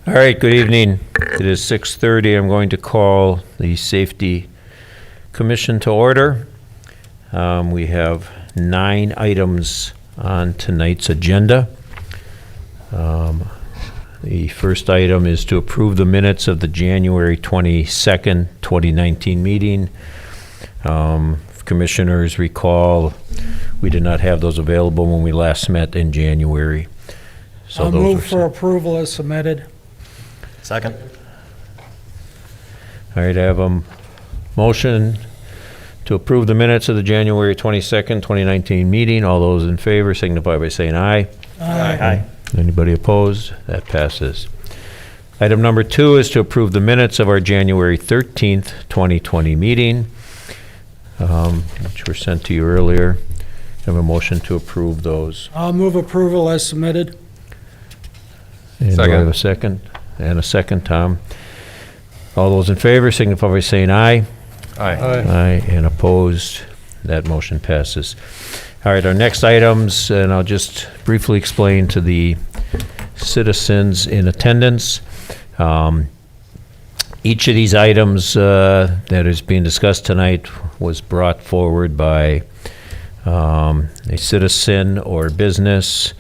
All right, good evening. It is 6:30. I'm going to call the Safety Commission to order. We have 9 items on tonight's agenda. The first item is to approve the minutes of the January 22nd, 2019 meeting. If commissioners recall, we did not have those available when we last met in January. So I'll those move are for approval as submitted. Second. All right, I have a motion to approve the minutes of the January 22nd, 2019 meeting. All those in favor signify by saying aye. Aye. Anybody opposed? That passes. Item number 2 is to approve the minutes of our January 13th, 2020 meeting, which were sent to you earlier. I have a motion to approve those. I'll move approval as submitted. And do I have a second? And a second, Tom. All those in favor signify by saying aye. Aye. Aye, and opposed, that motion passes. All right, our next items, and I'll just briefly explain to the citizens in attendance. Each of these items that is being discussed tonight was brought forward by a citizen or business,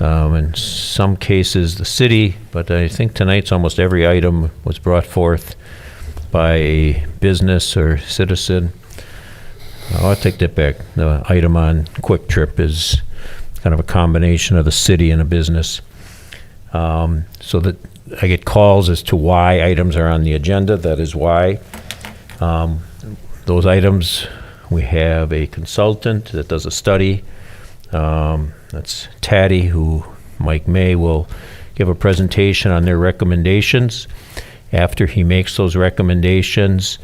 in some cases the city, but I think tonight's almost every item was brought forth by a business or citizen. I'll take that back. The item on Quick Trip is kind of a combination of the city and a business. So that I get calls as to why items are on the agenda. That is why. Those items, we have a consultant that does a study. That's Taddy, who Mike May will give a presentation on their recommendations. After he makes those recommendations,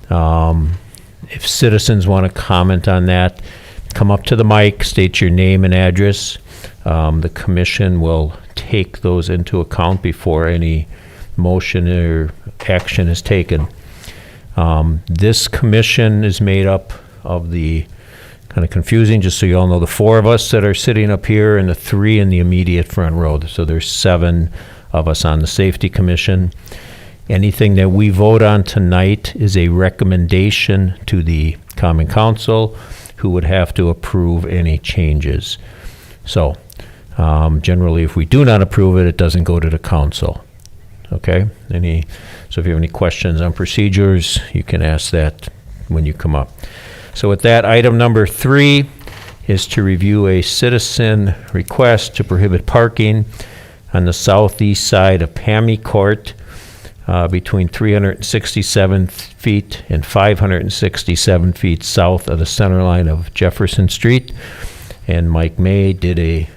if citizens want to comment on that, come up to the mic, state your name and address. The commission will take those into account before any motion or action is taken. This commission is made up of the, kind of confusing, just so you all know, the 4 of us that are sitting up here and the 3 in the immediate front row. So there's 7 of us on the Safety Commission. Anything that we vote on tonight is a recommendation to the Common Council, who would have to approve any changes. So generally, if we do not approve it, it doesn't go to the council. Okay? So if you have any questions on procedures, you can ask that when you come up. So with that, item number 3 is to review a citizen request to prohibit parking on the southeast side of Pammy Court between 367 feet and 567 feet south of the center line of Jefferson Street. And Mike May did a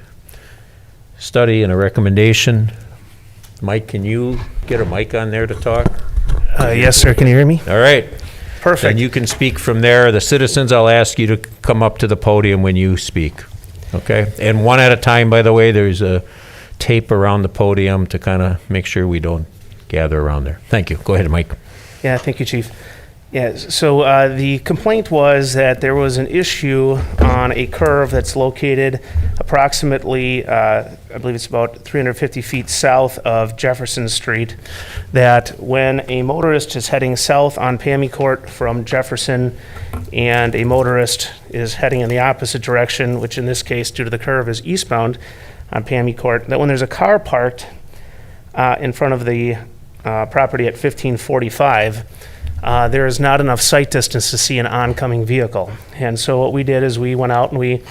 study and a recommendation. Mike, can you get a mic on there to talk? Yes, sir. Can you hear me? All right. Perfect. And you can speak from there. The citizens, I'll ask you to come up to the podium when you speak. Okay? And one at a time, by the way. There's a tape around the podium to kind of make sure we don't gather around there. Thank you. Go ahead, Mike. Yeah, thank you, Chief. Yeah, so the complaint was that there was an issue on a curve that's located approximately, I believe it's about 350 feet south of Jefferson Street, that when a motorist is heading south on Pammy Court from Jefferson and a motorist is heading in the opposite direction, which in this case, due to the curve, is eastbound on Pammy Court, that when there's a car parked in front of the property at 1545, there is not enough sight distance to see an oncoming vehicle. And so what we did is we went out and we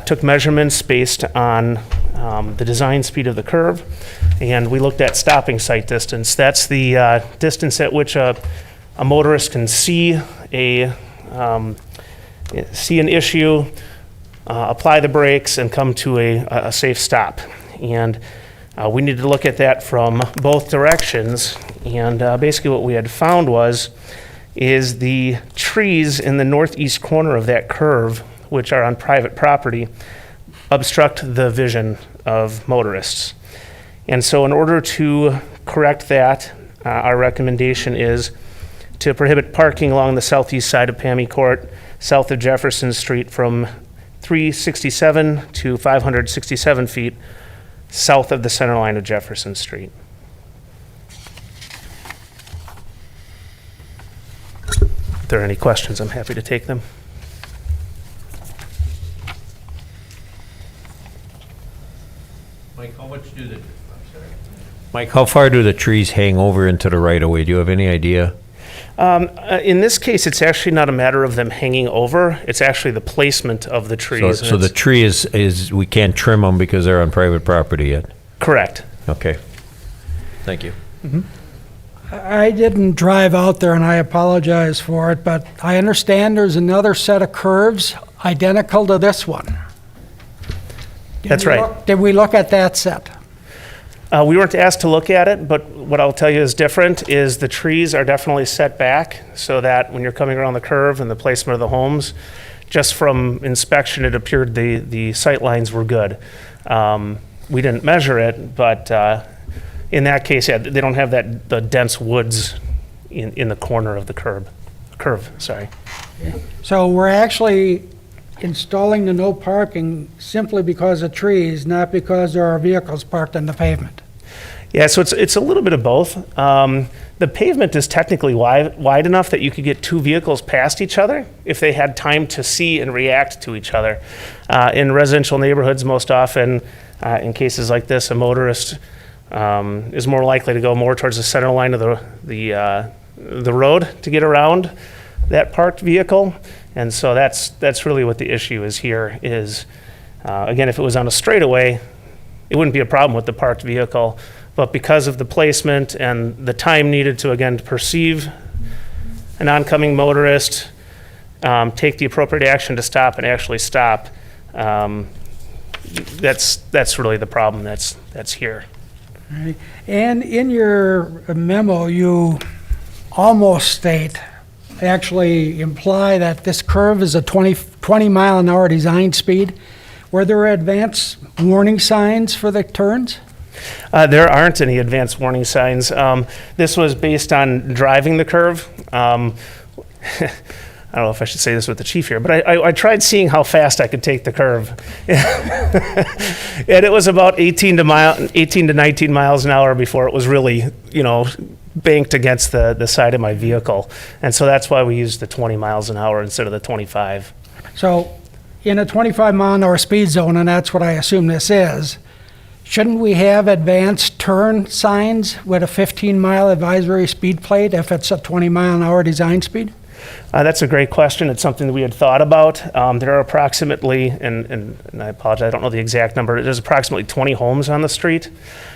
took measurements based on the design speed of the curve, and we looked at stopping sight distance. That's the distance at which a motorist can see an issue, apply the brakes, and come to a safe stop. And we needed to look at that from both directions, and basically what we had found is the trees in the northeast corner of that curve, which are on private property, obstruct the vision of motorists. And so in order to correct that, our recommendation is to prohibit parking along the southeast side of Pammy Court, south of Jefferson Street, from 367 to 567 feet south of the center line of Jefferson Street. If there are any questions, I'm happy to take them. Mike, how far do the trees hang over into the right of way? Do you have any idea? In this case, it's actually not a matter of them hanging over. It's actually the placement of the So, trees. and so the it's- tree is, we can't trim them because they're on private property yet? Correct. Okay. Thank you. I didn't drive out there, and I apologize for it, but I understand there's another set of curves identical to this one. That's right. Did we look at that set? We weren't asked to look at it, but what I'll tell you is different is the trees are definitely set back so that when you're coming around the curve and the placement of the homes, just from inspection, it appeared the sight lines were good. We didn't measure it, but in that case, yeah, they don't have the dense woods in the corner of the curve, sorry. So we're actually installing the no parking simply because of trees, not because there are vehicles parked on the pavement. Yeah, so it's a little bit of both. The pavement is technically wide enough that you could get two vehicles past each other if they had time to see and react to each other. In residential neighborhoods, most often, in cases like this, a motorist is more likely to go more towards the center line of the road to get around that parked vehicle. And so that's really what the issue is here is, again, if it was on a straightaway, it wouldn't be a problem with the parked vehicle. But because of the placement and the time needed to, again, to perceive an oncoming motorist, take the appropriate action to stop and actually stop, that's really the problem that's here. Right. And in your memo, you almost state, actually imply that this curve is a 20 mile an hour design speed. Were there advanced warning signs for the turns? There aren't any advanced warning signs. This was based on driving the curve. I don't know if I should say this with the chief here, but I tried seeing how fast I could take the curve. And it was about 18 to 19 miles an hour before it was really, banked against the side of my vehicle. And so that's why we used the 20 miles an hour instead of the 25. So in a 25 mile an hour speed zone, and that's what I assume this is, shouldn't we have advanced turn signs with a 15 mile advisory speed plate if it's a 20 mile an hour design speed? That's a great question. It's something that we had thought about. There are approximately, and I apologize, I don't know the exact number, there's approximately 20 homes on the street.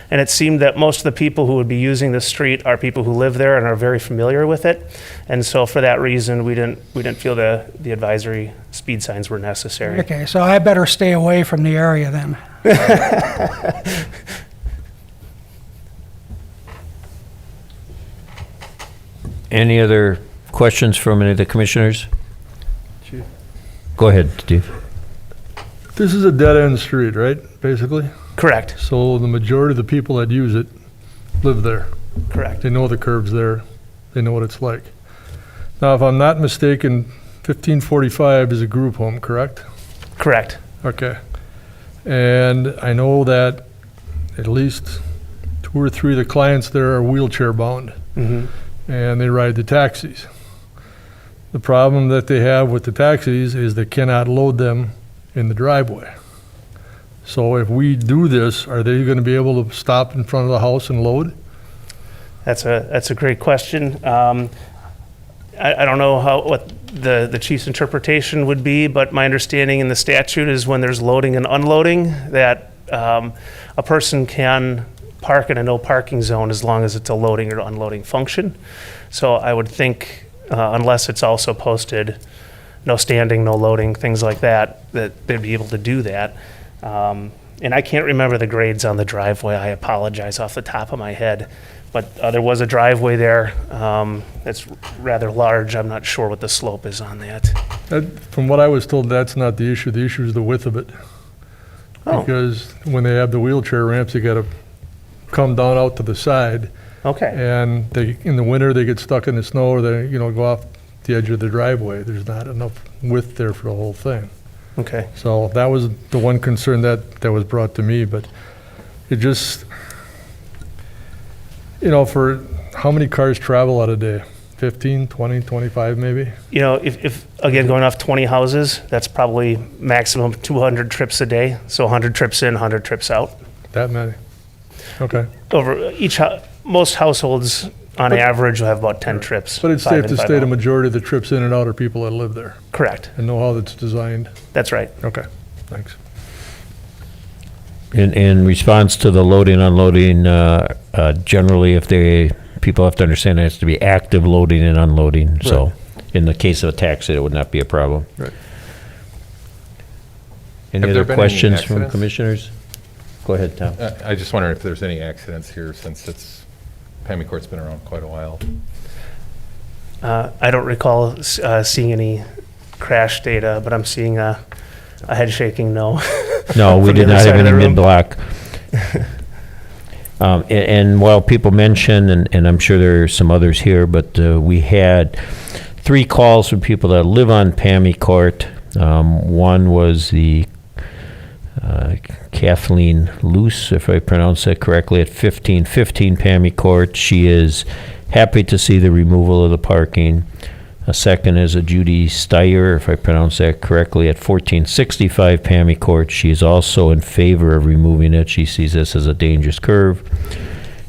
And it seemed that most of the people who would be using the street are people who live there and are very familiar with it. And so for that reason, we didn't feel the advisory speed signs were necessary. Okay, so I better stay away from the area then. Any other questions from any of the commissioners? Go ahead, Steve. This is a dead-end street, right, basically? Correct, So the majority of the people that use it live there. correct. They know the curb's there. They know what it's like. Now, if I'm not mistaken, 1545 is a group home, correct? Correct. Okay. And I know that at least 2 or 3 of the clients there are wheelchair-bound, Mhm. and they ride the taxis. The problem that they have with the taxis is they cannot load them in the driveway. So if we do this, are they going to be able to stop in front of the house and load? That's a great question. I don't know what the chief's interpretation would be, but my understanding in the statute is when there's loading and unloading, that a person can park in a no parking zone as long as it's a loading or unloading function. So I would think, unless it's also posted, no standing, no loading, things like that, that they'd be able to do that. And I can't remember the grades on the driveway. I apologize off the top of my head. But there was a driveway there that's rather large. I'm not sure what the slope is on that. From what I was told, that's not the issue. The issue is the width of it. Oh. Because when they have the wheelchair ramps, they got to come down out to the side. Okay, And in the winter, they get stuck in the snow or they, go off the edge of the driveway. There's not enough width there for the whole thing. okay. So that was the one concern that was brought to me, but it just, for how many cars travel out a day? 15, 20, 25 maybe? You know, if again, going off 20 houses, that's probably maximum 200 trips a day. So 100 trips in, 100 trips out. That many? Okay. Over most households on average will have about 10 trips. But it's 5 safe in, to 5 say the out. majority of the trips in and out are people that live there Correct. and know how it's designed. That's right. Okay, thanks. In response to the loading, unloading, generally, people have to understand it has to be active loading and unloading. So in the case of a taxi, it would not be a problem. Right. Any Have there other been any questions from accidents? commissioners? Go ahead, Tom. I just wonder if there's any accidents here since Pammy Court's been around quite a while. I don't recall seeing any crash data, but I'm seeing a head shaking no. No, we From the did other not side have of any the room. mid-block. And while people mention, and I'm sure there are some others here, but we had 3 calls from people that live on Pammy Court. One was the Kathleen Luce, if I pronounce that correctly, at 1515 Pammy Court. She is happy to see the removal of the parking. A second is a Judy Steyer, if I pronounce that correctly, at 1465 Pammy Court. She is also in favor of removing it. She sees this as a dangerous curve.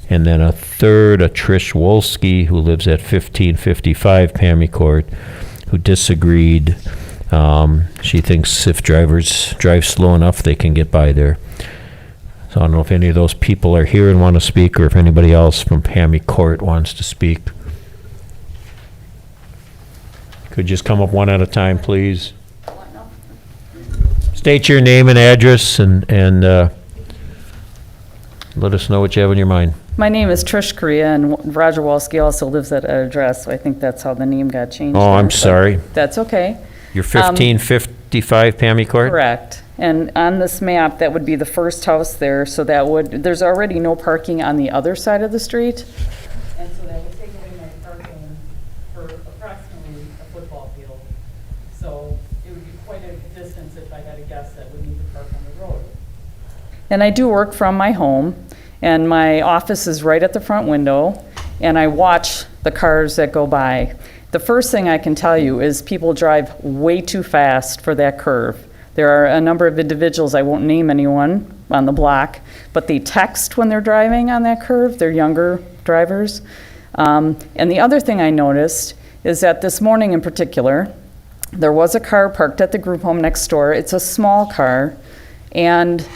And then a third, a Trish Wolski, who lives at 1555 Pammy Court, who disagreed. She thinks if drivers drive slow enough, they can get by there. So I don't know if any of those people are here and want to speak, or if anybody else from Pammy Court wants to speak. Could just come up one at a time, please. State your name and address and let us know what you have in your mind. My name is Trish Correa, and Roger Walski also lives at that address, so I think that's how the name got changed. Oh, I'm there, but sorry. That's okay. You're 1555 Pammy Court? Correct. And on this map, that would be the first house there, so there's already no parking on the other side of the street. And so that would take away my parking for approximately a football field. So it would be quite a distance if I had a guest that would need to park on the road. And I do work from my home, and my office is right at the front window, and I watch the cars that go by. The first thing I can tell you is people drive way too fast for that curve. There are a number of individuals, I won't name anyone on the block, but they text when they're driving on that curve. They're younger drivers. And the other thing I noticed is that this morning in particular, there was a car parked at the group home next door. It's a small car, and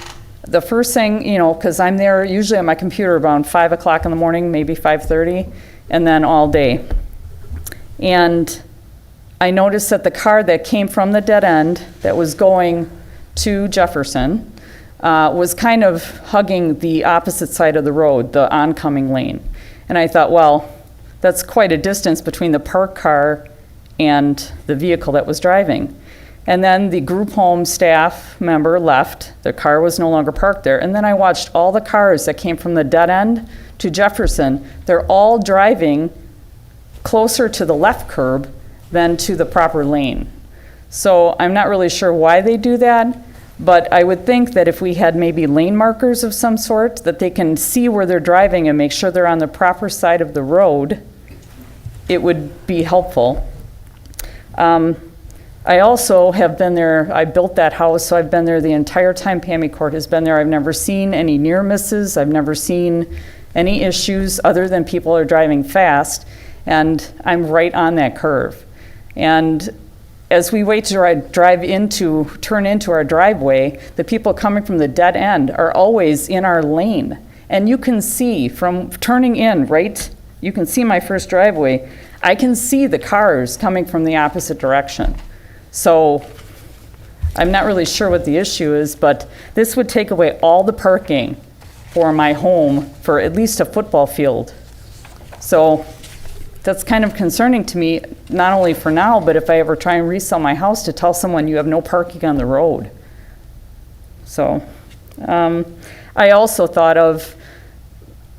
the first thing, because I'm there usually on my computer around 5 o'clock in the morning, maybe 5:30, and then all day. And I noticed that the car that came from the dead end that was going to Jefferson was kind of hugging the opposite side of the road, the oncoming lane. And I thought, well, that's quite a distance between the parked car and the vehicle that was driving. And then the group home staff member left. The car was no longer parked there. And then I watched all the cars that came from the dead end to Jefferson. They're all driving closer to the left curb than to the proper lane. So I'm not really sure why they do that, but I would think that if we had maybe lane markers of some sort, that they can see where they're driving and make sure they're on the proper side of the road, it would be helpful. I also have been there, I built that house, so I've been there the entire time Pammy Court has been there. I've never seen any near misses. I've never seen any issues other than people are driving fast, and I'm right on that curve. And as we wait to turn into our driveway, the people coming from the dead end are always in our lane. And you can see from turning in, right? You can see my first driveway. I can see the cars coming from the opposite direction. So I'm not really sure what the issue is, but this would take away all the parking for my home for at least a football field. So that's kind of concerning to me, not only for now, but if I ever try and resell my house, to tell someone you have no parking on the road. So I also thought of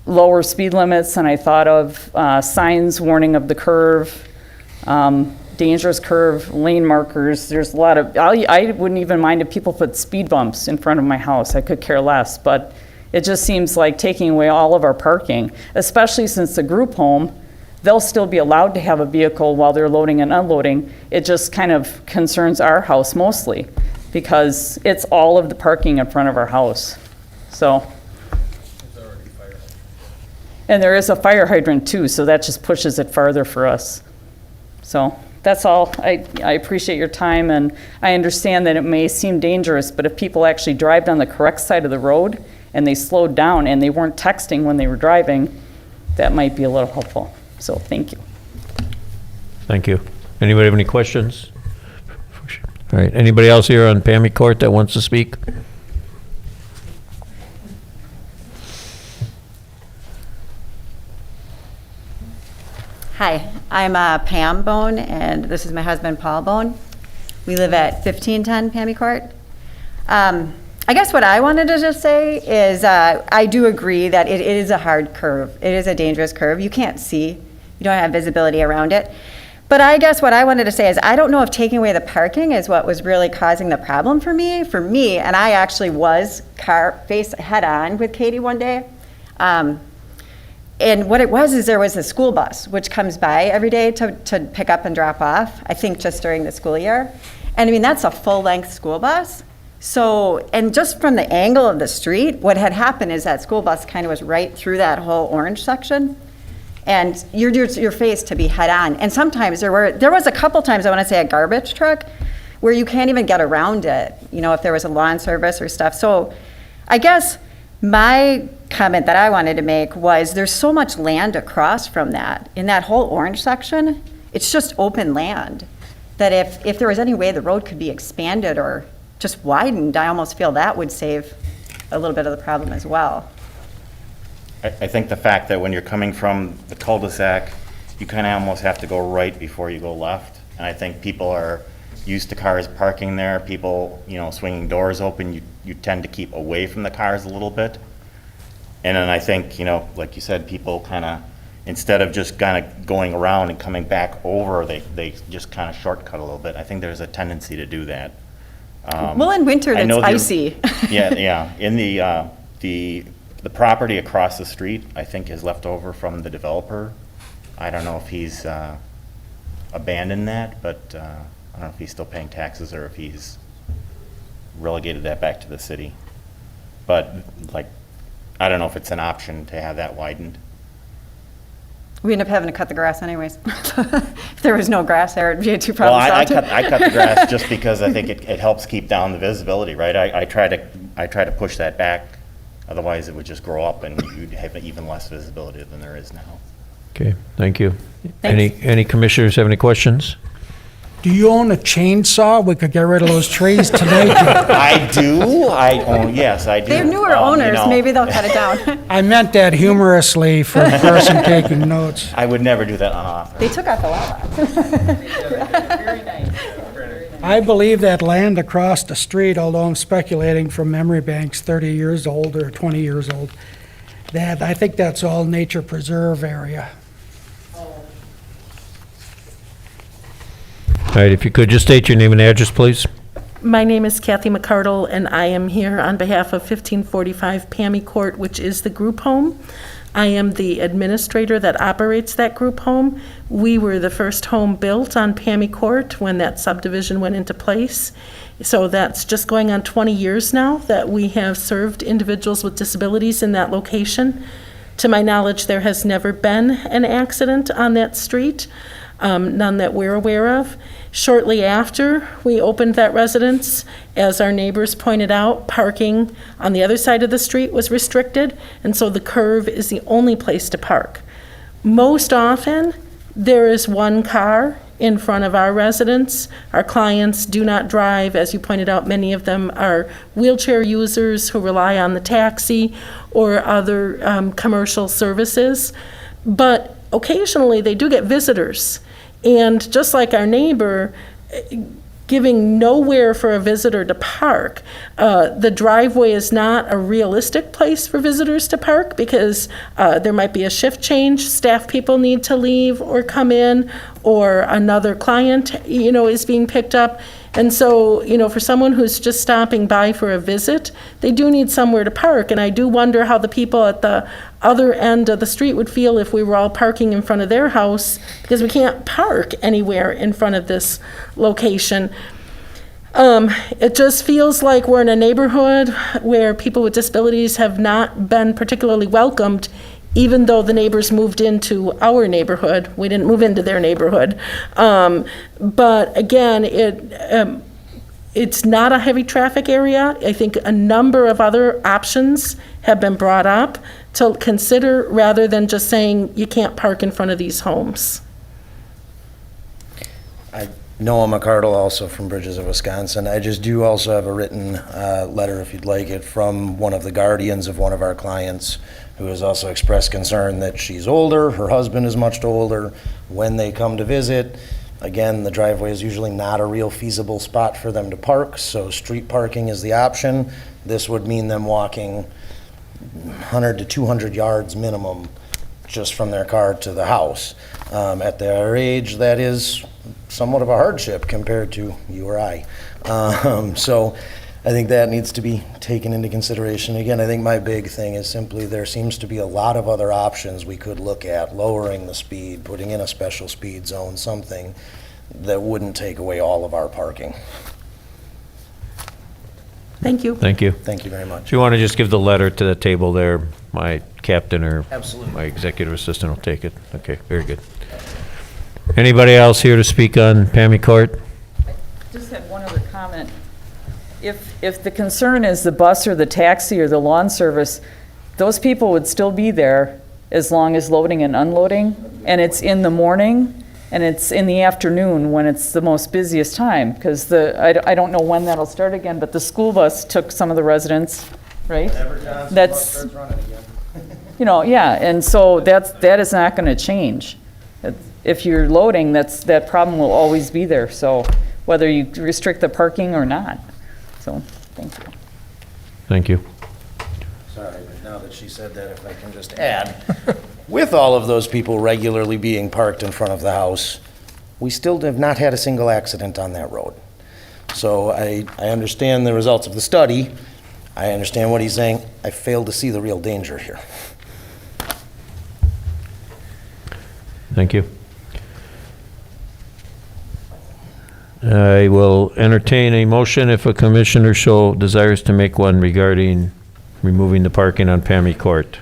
lower speed limits, and I thought of signs warning of the curve, dangerous curve, lane markers. There's a lot of, I wouldn't even mind if people put speed bumps in front of my house. I could care less, but it just seems like taking away all of our parking, especially since the group home, they'll still be allowed to have a vehicle while they're loading and unloading. It just kind of concerns our house mostly, because it's all of the parking in front of our house. So. And there is a fire hydrant too, so that just pushes it farther for us. So that's all. I appreciate your time, and I understand that it may seem dangerous, but if people actually drive down the correct side of the road and they slowed down and they weren't texting when they were driving, that might be a little helpful. So thank you. Thank you. Anybody have any questions? All right, anybody else here on Pammy Court that wants to speak? Hi, I'm Pam Bone, and this is my husband, Paul Bone. We live at 1510 Pammy Court. I guess what I wanted to just say is I do agree that it is a hard curve. It is a dangerous curve. You can't see. You don't have visibility around it. But I guess what I wanted to say is I don't know if taking away the parking is what was really causing the problem for me. And I actually was face head on with Katie one day. And what it was is there was a school bus which comes by every day to pick up and drop off, I think just during the school year. And I mean, that's a full-length school bus. So, and just from the angle of the street, what had happened is that school bus kind of was right through that whole orange section. And you're faced to be head on. And sometimes there was a couple times, I want to say, a garbage truck where you can't even get around it, you know, if there was a lawn service or stuff. So I guess my comment that I wanted to make was there's so much land across from that. In that whole orange section, it's just open land. That if there was any way the road could be expanded or just widened, I almost feel that would save a little bit of the problem as well. I think the fact that when you're coming from the cul-de-sac, you kind of almost have to go right before you go left. And I think people are used to cars parking there, people, you know, swinging doors open, you tend to keep away from the cars a little bit. And then I think, you know, like you said, people kind of, instead of just kind of going around and coming back over, they just kind of shortcut a little bit. I think there's a tendency to do that. Well, in winter, I it's know icy. Yeah. In the property across the street, I think, is left over from the developer. I don't know if he's abandoned that, but I don't know if he's still paying taxes or if he's relegated that back to the city. But like, I don't know if it's an option to have that widened. We end up having to cut the grass anyways. If there was no grass there, it'd be too Well, I problematic. cut the grass just because I think it helps keep down the visibility, right? I try to push that back. Otherwise, it would just grow up and you'd have even less visibility than there is now. Okay, thank you. Thanks. Any commissioners have any questions? Do you own a chainsaw? We could get rid of those trees tonight. I do. Yes, I do. They're newer You owners, know, maybe they'll cut it down. I meant that humorously for the person taking notes. I would never do that on offer. They took out the lilacs. Very nice. I believe that land across the street, although I'm speculating from memory banks, 30 years old or 20 years old, that, I think that's all nature preserve area. All right, if you could just state your name and address, please. My name is Kathy McCardle, and I am here on behalf of 1545 Pammy Court, which is the group home. I am the administrator that operates that group home. We were the first home built on Pammy Court when that subdivision went into place. So that's just going on 20 years now that we have served individuals with disabilities in that location. To my knowledge, there has never been an accident on that street. None that we're aware of. Shortly after we opened that residence, as our neighbors pointed out, parking on the other side of the street was restricted, and so the curve is the only place to park. Most often, there is one car in front of our residence. Our clients do not drive. As you pointed out, many of them are wheelchair users who rely on the taxi or other commercial services. But occasionally, they do get visitors. And just like our neighbor, giving nowhere for a visitor to park, the driveway is not a realistic place for visitors to park because there might be a shift change, staff people need to leave or come in, or another client, is being picked up. And so, for someone who's just stopping by for a visit, they do need somewhere to park. And I do wonder how the people at the other end of the street would feel if we were all parking in front of their house, because we can't park anywhere in front of this location. It just feels like we're in a neighborhood where people with disabilities have not been particularly welcomed, even though the neighbors moved into our neighborhood. We didn't move into their neighborhood. But again, it's not a heavy traffic area. I think a number of other options have been brought up to consider, rather than just saying you can't park in front of these homes. Noah McCardle, also from Bridges of Wisconsin. I just do also have a written letter, if you'd like it, from one of the guardians of one of our clients, who has also expressed concern that she's older, her husband is much older. When they come to visit, again, the driveway is usually not a real feasible spot for them to park, so street parking is the option. This would mean them walking 100 to 200 yards minimum just from their car to the house. At their age, that is somewhat of a hardship compared to you or I. So I think that needs to be taken into consideration. Again, I think my big thing is simply there seems to be a lot of other options we could look at, lowering the speed, putting in a special speed zone, something that wouldn't take away all of our parking. Thank you. Thank you. Thank you very much. Do you want to just give the letter to the table there? My captain or Absolutely. my executive assistant will take it. Okay, very good. Anybody else here to speak on Pammy Court? Just had one other comment. If the concern is the bus or the taxi or the lawn service, those people would still be there as long as loading and unloading, and it's in the morning and it's in the afternoon when it's the most busiest time, because I don't know when that'll start again, but the school bus took some of the residents, right? That's, yeah, and so that is not going to change. If you're loading, that problem will always be there, so whether you restrict the parking or not. So, thank you. Thank you. Sorry, but now that she said that, if I can just add, with all of those people regularly being parked in front of the house, we still have not had a single accident on that road. So I understand the results of the study. I understand what he's saying. I fail to see the real danger here. Thank you. I will entertain a motion if a commissioner so desires to make one regarding removing the parking on Pammy Court.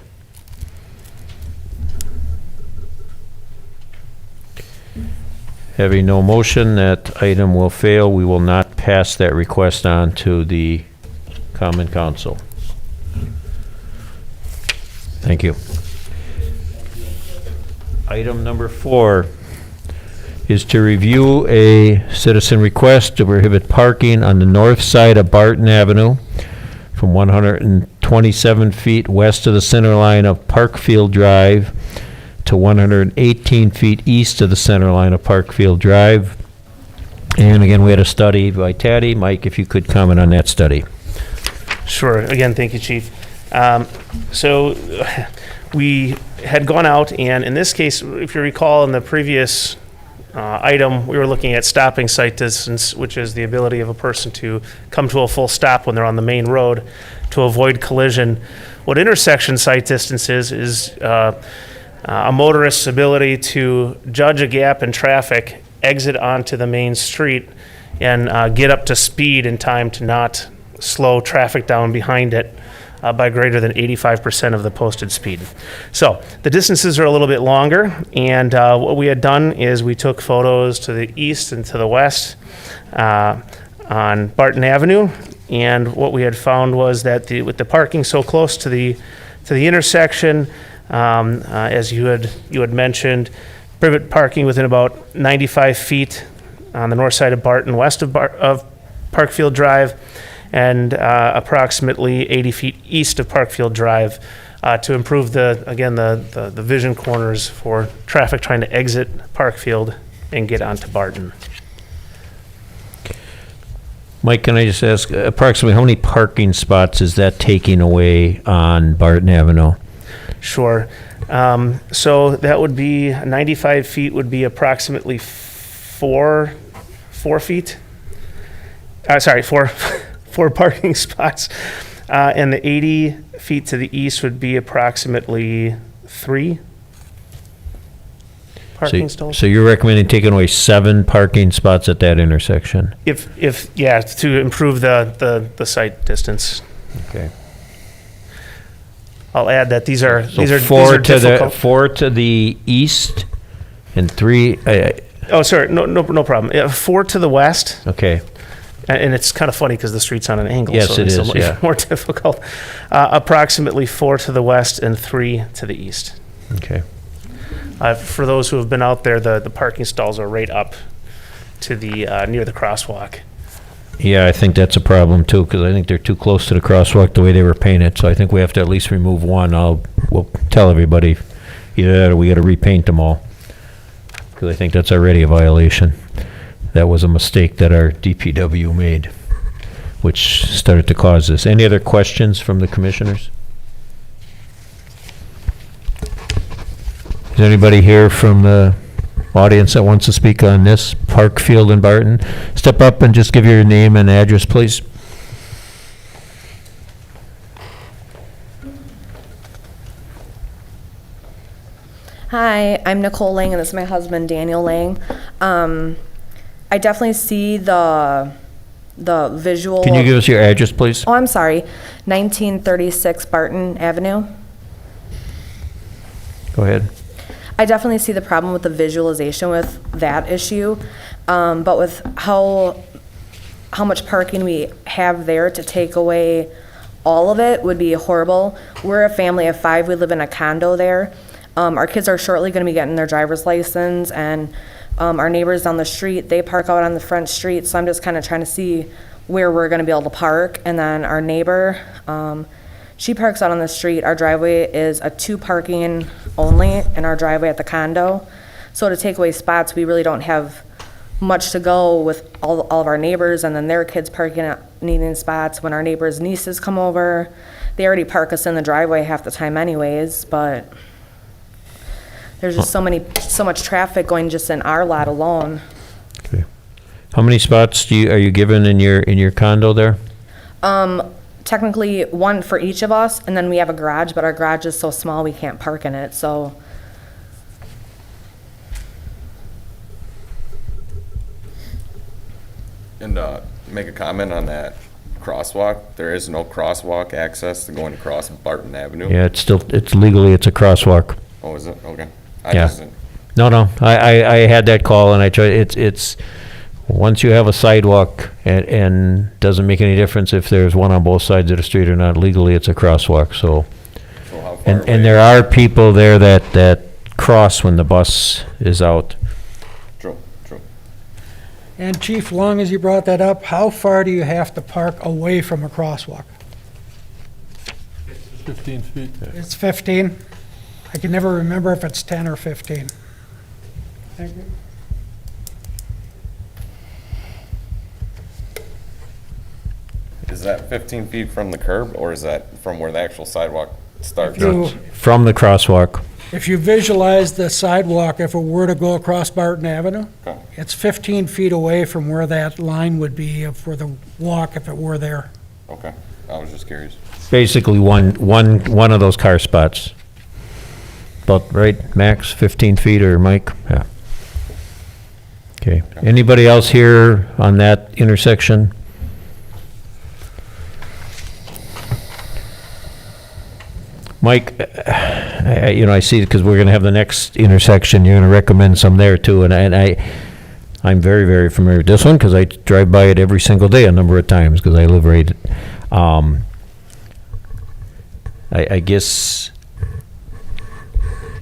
Having no motion, that item will fail. We will not pass that request on to the Common Council. Thank you. Item number 4 is to review a citizen request to prohibit parking on the north side of Barton Avenue from 127 feet west of the center line of Parkfield Drive to 118 feet east of the center line of Parkfield Drive. And again, we had a study by Taddy. Mike, if you could comment on that study. Sure. Again, thank you, Chief. So we had gone out, and in this case, if you recall, in the previous item, we were looking at stopping sight distance, which is the ability of a person to come to a full stop when they're on the main road to avoid collision. What intersection sight distance is a motorist's ability to judge a gap in traffic, exit onto the main street, and get up to speed in time to not slow traffic down behind it by greater than 85% of the posted speed. So the distances are a little bit longer, and what we had done is we took photos to the east and to the west on Barton Avenue, and what we had found was that with the parking so close to the intersection, as you had mentioned, privet parking within about 95 feet on the north side of Barton, west of Parkfield Drive, and approximately 80 feet east of Parkfield Drive to improve the vision corners for traffic trying to exit Parkfield and get onto Barton. Mike, can I just ask, approximately how many parking spots is that taking away on Barton Avenue? Sure. So that would be 95 feet would be approximately four feet. sorry, four parking spots. And the 80 feet to the east would be approximately 3 parking stalls. So you're recommending taking away 7 parking spots at that intersection? Yeah, to improve the sight distance. Okay. I'll add that these are So 4 to the, difficult. 4 to the east and 3, Oh, sorry, no problem. 4 to the west, okay. and it's kind of funny because the street's on an angle. Yes, so it it's is, even yeah. more difficult. Approximately 4 to the west and 3 to the east. Okay. For those who have been out there, the parking stalls are right up to the, near the crosswalk. Yeah, I think that's a problem too, because I think they're too close to the crosswalk the way they were painted, so I think we have to at least remove one. We'll tell everybody either that or we gotta repaint them all. Because I think that's already a violation. That was a mistake that our DPW made, which started to cause this. Any other questions from the commissioners? Is there anybody here from the audience that wants to speak on this? Parkfield in Barton? Step up and just give your name and address, please. Hi, I'm Nicole Lang, and this is my husband, Daniel Lang. I definitely see the visual. Can you give us your address, please? Oh, I'm sorry, 1936 Barton Avenue. Go ahead. I definitely see the problem with the visualization with that issue, but with how much parking we have there to take away all of it would be horrible. We're a family of 5. We live in a condo there. Our kids are shortly going to be getting their driver's license, and our neighbors down the street, they park out on the front street, so I'm just kind of trying to see where we're going to be able to park. And then our neighbor, she parks out on the street. Our driveway is a 2 parking only in our driveway at the condo. So to take away spots, we really don't have much to go with all of our neighbors, and then their kids parking at needing spots. When our neighbors' nieces come over, they already park us in the driveway half the time anyways, but there's just so much traffic going just in our lot alone. Okay. How many spots are you given in your condo there? Technically 1 for each of us, and then we have a garage, but our garage is so small we can't park in it, so. And make a comment on that crosswalk. There is no crosswalk access to going across Barton Avenue. Yeah, it's legally, it's a crosswalk. Oh, is it? Okay. Yeah. No, I had that call and I tried, it's, once you have a sidewalk and doesn't make any difference if there's one on both sides of the street or not, legally it's a crosswalk, so. So how far And away- there are people there that cross when the bus is out. True. And Chief, long as you brought that up, how far do you have to park away from a crosswalk? 15 feet. It's 15? I can never remember if it's 10 or 15. Thank you. Is that 15 feet from the curb, or is that from where the actual sidewalk starts? You- From the crosswalk. If you visualize the sidewalk, if it were to go across Barton Avenue, Okay. it's 15 feet away from where that line would be for the walk if it were there. Okay. I was just curious. Basically, one of those car spots. About, right, max 15 feet, or Mike? Yeah. Okay. Anybody else here on that intersection? Mike, I see it because we're going to have the next intersection. You're going to recommend some there too, and I'm very, very familiar with this one because I drive by it every single day a number of times because I live right. I guess.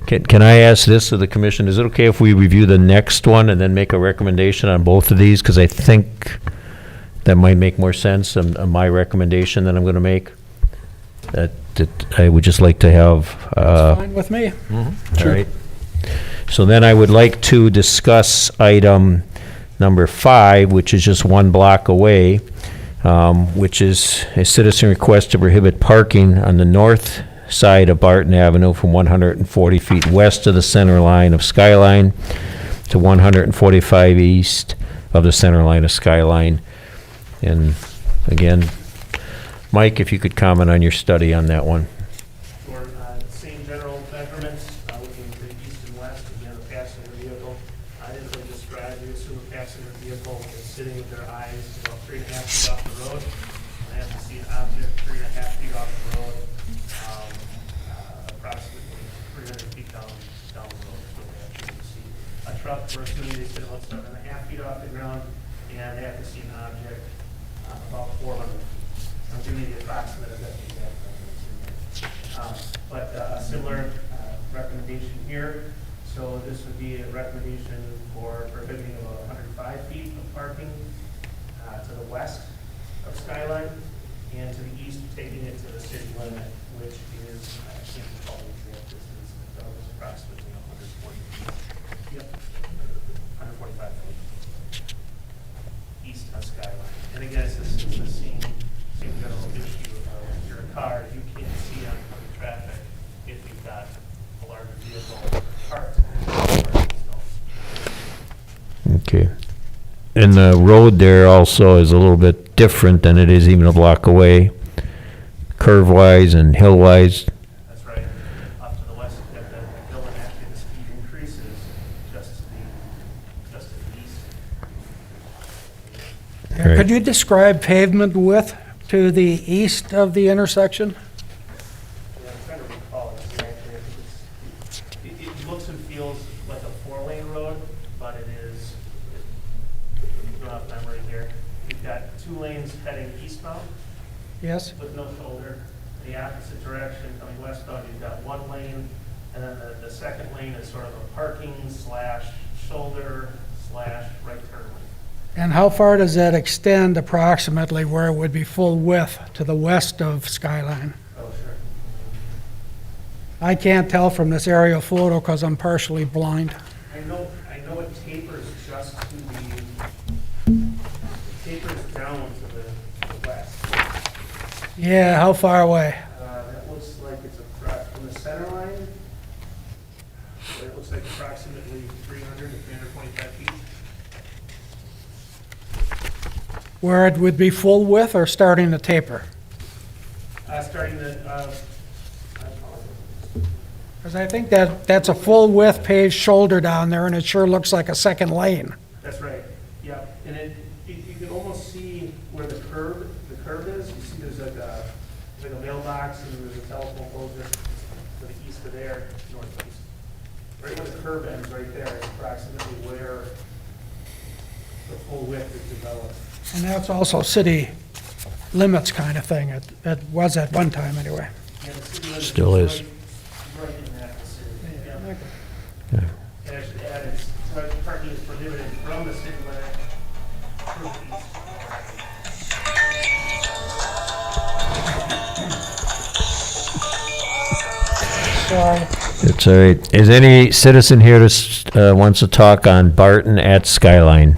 Can I ask this of the commission? Is it okay if we review the next one and then make a recommendation on both of these? Because I think that might make more sense on my recommendation that I'm going to make. That I would just like to have. Fine with me. All right. So then I would like to discuss item number 5, which is just 1 block away, which is a citizen request to prohibit parking on the north side of Barton Avenue from 140 feet west of the center line of Skyline to 145 east of the center line of Skyline. And again, Mike, if you could comment on your study on that one. Or same general measurements, looking to the east and west, again, a passenger vehicle. I didn't really describe, you assume a passenger vehicle is sitting with their eyes about 3.5 feet off the road. I have to see an object 3.5 feet off the road, approximately 300 feet down the road. So they have to see a truck, we're assuming they sit about 7.5 feet off the ground, and they have to see an object about 400 feet. I'm giving you the approximate of that exact measurements. But a similar recommendation here. So this would be a recommendation for prohibiting about 105 feet of parking to the west of Skyline, and to the east, taking it to the city limit, which is, I can't recall the exact distance, but it was approximately 140 feet. Yep, 145 feet east of Skyline. And again, it's the same general issue of if you're a car, you can't see oncoming traffic if you've got a larger vehicle parked. Okay. And the road there also is a little bit different than it is even a block away, curve-wise and hill-wise. That's right. Off to the west, at the hill, and actually the speed increases just to the east. Right. Could you describe pavement width to the east of the intersection? Yeah, I'm trying to recall it exactly. I think it looks and feels like a 4-lane road, but it is, going off memory here, you've got 2 lanes heading eastbound Yes? with no shoulder. The opposite direction coming westbound, you've got 1 lane, and then the second lane is sort of a parking / shoulder / right turn lane. And how far does that extend approximately where it would be full width to the west of Skyline? Oh, sure. I can't tell from this aerial photo because I'm partially blind. I know it tapers just to it tapers down to the west. Yeah, how far away? That looks like it's from the center line. It looks like approximately 300 to 325 feet. Where it would be full width or starting to taper? Starting the, Because I think that's a full width paved shoulder down there and it sure looks like a second lane. that's right, yeah. And you can almost see where the curb is. You see there's like a mailbox and there's a telephone pole just to the east of there, northeast. Right where the curb ends, right there, is approximately where the full width is developed. And that's also city limits kind of thing. It was at one time anyway. Yeah, the city limits Still is. Right in that vicinity, yeah. Yeah. And I should add, parking is prohibited from the city limit through the east. Sorry. It's all right. Is any citizen here that wants to talk on Barton at Skyline?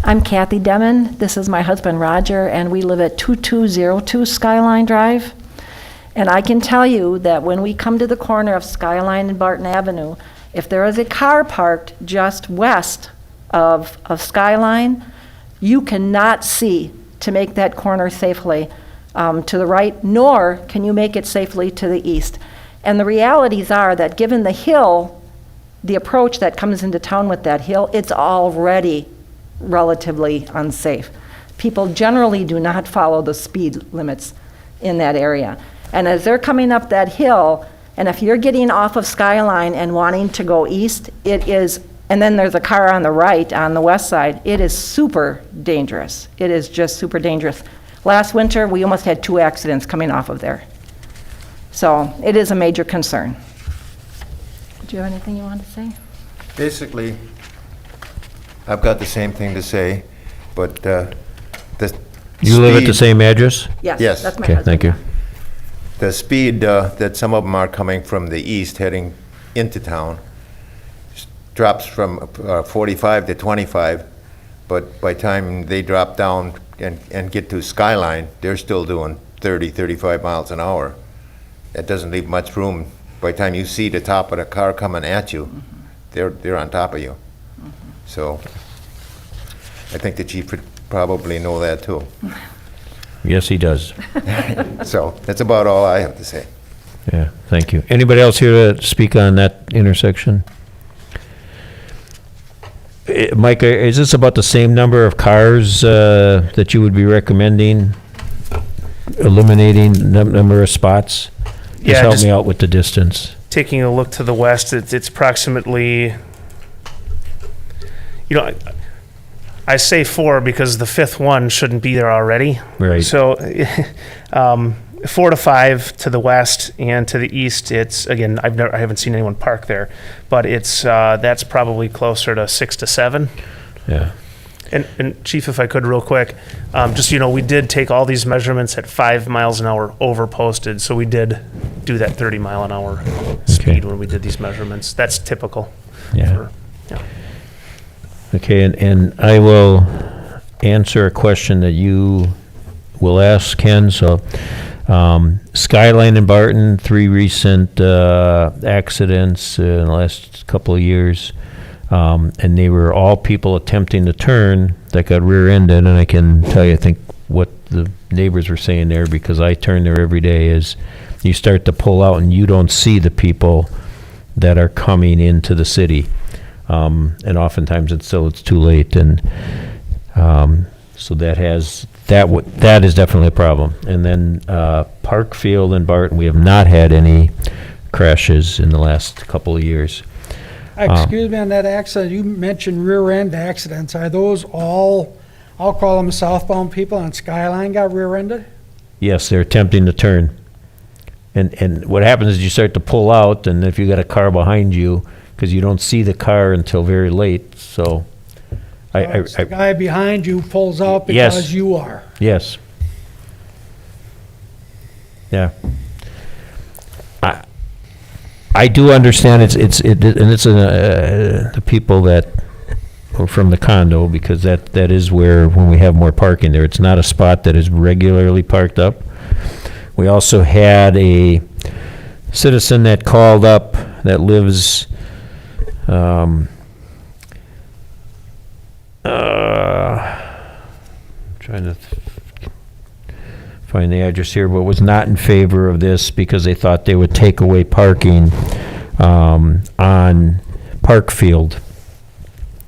I'm Kathy Demon. This is my husband Roger, and we live at 2202 Skyline Drive. And I can tell you that when we come to the corner of Skyline and Barton Avenue, if there is a car parked just west of Skyline, you cannot see to make that corner safely to the right, nor can you make it safely to the east. And the realities are that given the hill, the approach that comes into town with that hill, it's already relatively unsafe. People generally do not follow the speed limits in that area. And as they're coming up that hill, and if you're getting off of Skyline and wanting to go east, it is, and then there's a car on the right, on the west side, it is super dangerous. It is just super dangerous. Last winter, we almost had 2 accidents coming off of there. So it is a major concern. Do you have anything you want to say? Basically, I've got the same thing to say, but the You live at the speed- same address? Yes. That's my Okay, husband. thank you. The speed that some of them are coming from the east heading into town drops from 45 to 25, but by the time they drop down and get to Skyline, they're still doing 30, 35 miles an hour. That doesn't leave much room. By the time you see the top of the car coming at you, they're on top of you. So I think the chief would probably know that too. Yes, he does. So that's about all I have to say. Yeah, thank you. Anybody else here to speak on that intersection? Mike, is this about the same number of cars that you would be recommending eliminating number of spots? Yeah, Just help just- me out with the distance. Taking a look to the west, it's approximately, I say 4 because the 5th one shouldn't be there already. Right. So 4 to 5 to the west, and to the east, it's, again, I haven't seen anyone park there, but it's, that's probably closer to 6 to 7. Yeah. And Chief, if I could real quick, just, we did take all these measurements at 5 miles an hour over posted, so we did do that 30 mile an hour speed when we did these measurements. That's typical. Yeah. Yeah. Okay, and I will answer a question that you will ask, Ken. So, Skyline and Barton, 3 recent accidents in the last couple of years. And they were all people attempting to turn that got rear-ended, and I can tell you, I think what the neighbors were saying there, because I turn there every day, is you start to pull out and you don't see the people that are coming into the city. And oftentimes it's too late, and so that is definitely a problem. And then Parkfield and Barton, we have not had any crashes in the last couple of years. Excuse me, on that accident, you mentioned rear-end accidents. Are those all, I'll call them southbound people on Skyline got rear-ended? Yes, they're attempting to turn. And what happens is you start to pull out, and if you got a car behind you, because you don't see the car until very late, so The guy behind you pulls out Yes. because you are. Yes. Yeah. I do understand the people that are from the condo, because that is where, when we have more parking there, it's not a spot that is regularly parked up. We also had a citizen that called up that lives trying to find the address here, but was not in favor of this because they thought they would take away parking on Parkfield.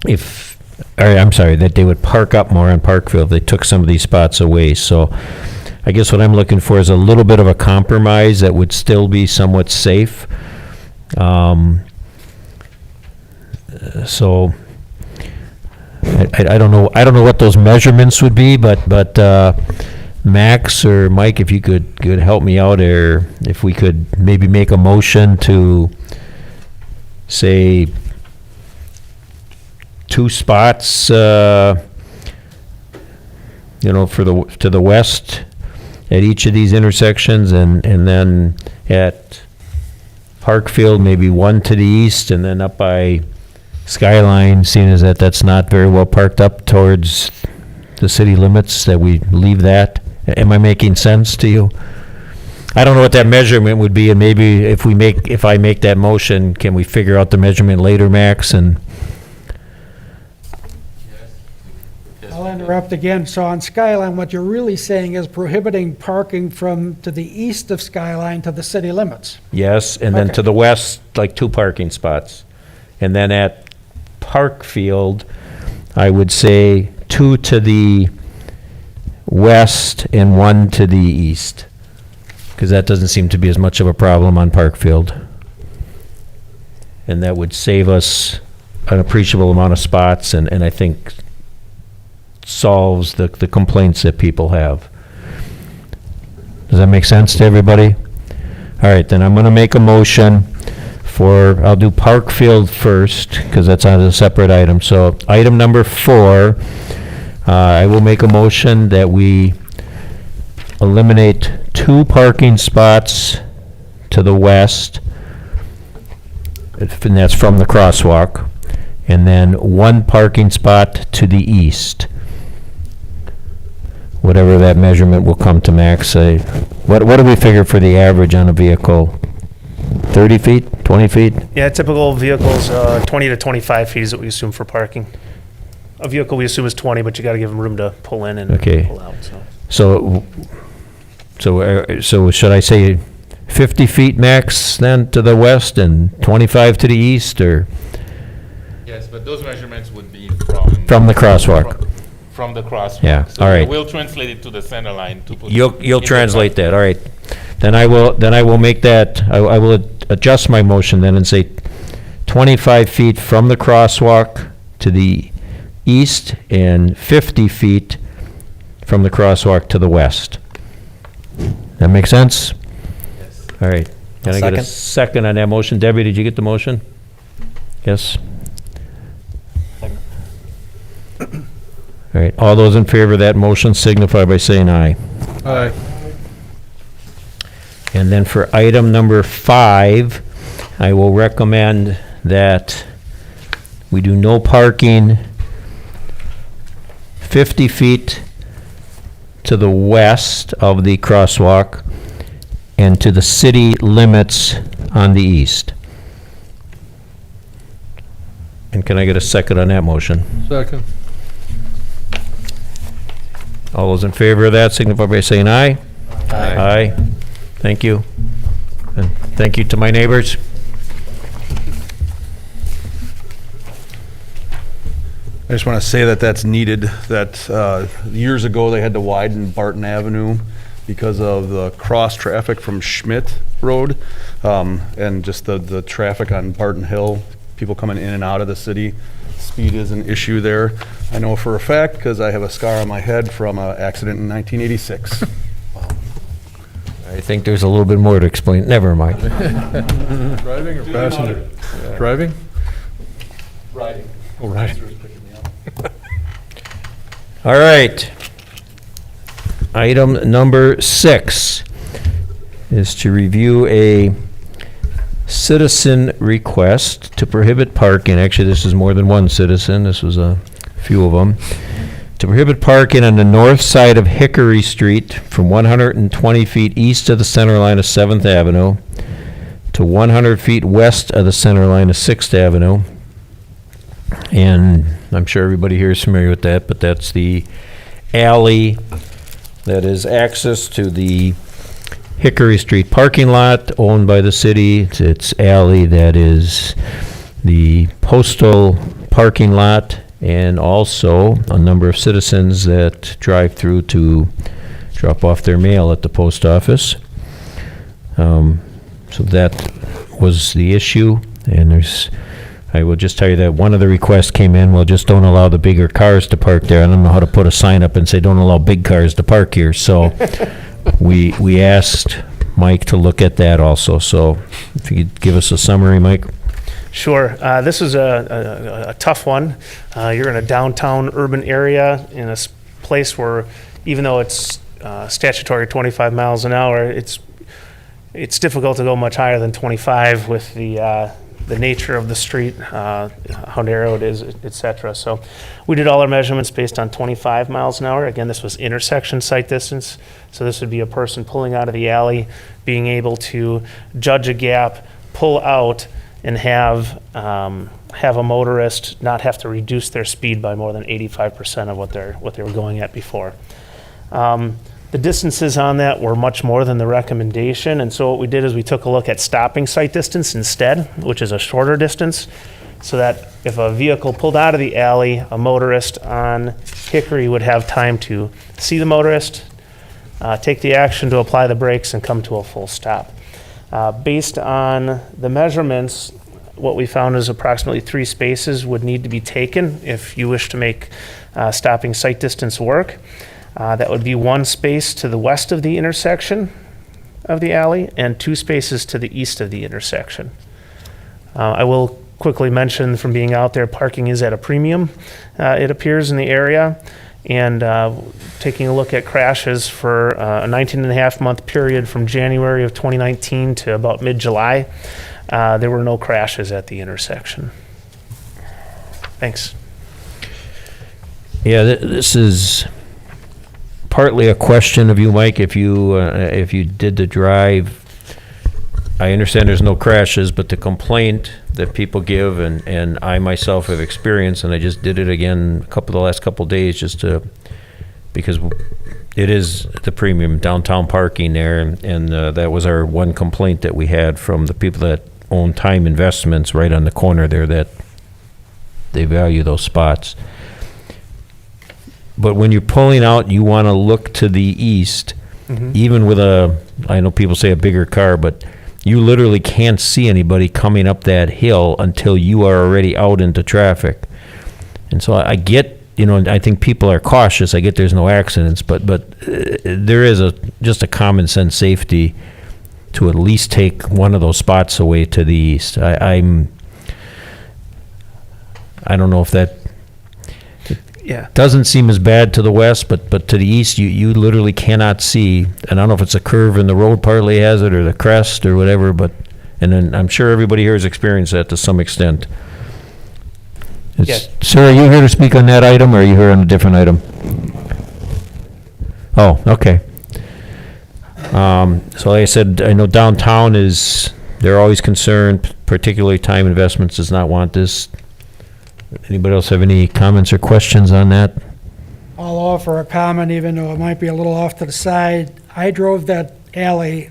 That they would park up more on Parkfield. They took some of these spots away. So I guess what I'm looking for is a little bit of a compromise that would still be somewhat safe. So I don't know what those measurements would be, but Max or Mike, if you could help me out there, if we could maybe make a motion to say 2 spots, to the west at each of these intersections, and then at Parkfield, maybe 1 to the east, and then up by Skyline, seeing as that's not very well parked up towards the city limits, that we leave that. Am I making sense to you? I don't know what that measurement would be, and maybe if I make that motion, can we figure out the measurement later, Max? And I'll interrupt again. So on Skyline, what you're really saying is prohibiting parking to the east of Skyline to the city limits. yes, and then Okay. to the west, like 2 parking spots. And then at Parkfield, I would say 2 to the west and 1 to the east, because that doesn't seem to be as much of a problem on Parkfield. And that would save us an appreciable amount of spots, and I think solves the complaints that people have. Does that make sense to everybody? All right, then I'm going to make a motion I'll do Parkfield first, because that's on a separate item. So item number 4, I will make a motion that we eliminate 2 parking spots to the west, and that's from the crosswalk, and then 1 parking spot to the east. whatever that measurement will come to max. What do we figure for the average on a vehicle? 30 feet, 20 feet? Yeah, typical vehicles, 20 to 25 feet is what we assume for parking. A vehicle we assume is 20, but you got to give them room to pull in and Okay. pull out, so. So should I say 50 feet max then to the west and 25 to the east, or Yes, but those measurements would be from the crosswalk? from the crosswalk. Yeah, So all right. we'll translate it to the center line to put. You'll in the translate crosswalk. that, all right. Then I will make that, I will adjust my motion then and say 25 feet from the crosswalk to the east and 50 feet from the crosswalk to the west. That make sense? Yes. All right. Can I get a Second. second on that motion? Debbie, did you get the motion? Yes? All right, all those in favor of that motion signify by saying aye. Aye. And then for item number 5, I will recommend that we do no parking 50 feet to the west of the crosswalk and to the city limits on the east. And can I get a second on that motion? Second. All those in favor of that signify by saying aye. Aye. Thank you. And thank you to my neighbors. I just want to say that that's needed, that years ago, they had to widen Barton Avenue because of the cross traffic from Schmidt Road, and just the traffic on Barton Hill, people coming in and out of the city. Speed is an issue there. I know for a fact, because I have a scar on my head from an accident in 1986. I think there's a little bit more to explain. Never mind. Driving or passenger? Driving? Riding. Oh, right. All right. Item number 6 is to review a citizen request to prohibit parking. Actually, this is more than one citizen. This was a few of them. To prohibit parking on the north side of Hickory Street from 120 feet east of the center line of 7th Avenue to 100 feet west of the center line of 6th Avenue. And I'm sure everybody here is familiar with that, but that's the alley that is access to the Hickory Street parking lot owned by the city. It's alley that is the postal parking lot, and also a number of citizens that drive through to drop off their mail at the post office. So that was the issue, and I will just tell you that one of the requests came in, well, just don't allow the bigger cars to park there. I don't know how to put a sign up and say, don't allow big cars to park here. So we asked Mike to look at that also. So if you could give us a summary, Mike. Sure. This is a tough one. You're in a downtown urban area in a place where, even though it's statutory 25 miles an hour, it's difficult to go much higher than 25 with the nature of the street, how narrow it is, et cetera. So we did all our measurements based on 25 miles an hour. Again, this was intersection sight distance. So this would be a person pulling out of the alley, being able to judge a gap, pull out, and have a motorist not have to reduce their speed by more than 85% of what they were going at before. The distances on that were much more than the recommendation, and so what we did is we took a look at stopping sight distance instead, which is a shorter distance, so that if a vehicle pulled out of the alley, a motorist on Hickory would have time to see the motorist, take the action to apply the brakes, and come to a full stop. Based on the measurements, what we found is approximately 3 spaces would need to be taken if you wish to make stopping sight distance work. That would be 1 space to the west of the intersection of the alley and 2 spaces to the east of the intersection. I will quickly mention, from being out there, parking is at a premium, it appears, in the area. And taking a look at crashes for a 19-and-a-half-month period from January of 2019 to about mid-July, there were no crashes at the intersection. Thanks. Yeah, this is partly a question of you, Mike, if you did the drive. I understand there's no crashes, but the complaint that people give, and I myself have experienced, and I just did it again the last couple of days because it is the premium downtown parking there, and that was our one complaint that we had from the people that own Time Investments right on the corner there, that they value those spots. But when you're pulling out, you want to look to the east, even with I know people say a bigger car, but you literally can't see anybody coming up that hill until you are already out into traffic. And so I get, I think people are cautious. I get there's no accidents, but there is just a common sense safety to at least take one of those spots away to the east. I don't know if that doesn't seem as bad to the west, but to the east, you literally cannot see. And I don't know if it's a curve in the road partly has it, or the crest or whatever, and then I'm sure everybody here has experienced that to some extent. Sir, are you here to speak on that item, or are you here on a different item? Oh, okay. So like I said, I know downtown they're always concerned, particularly Time Investments does not want this. Anybody else have any comments or questions on that? I'll offer a comment, even though it might be a little off to the side. I drove that alley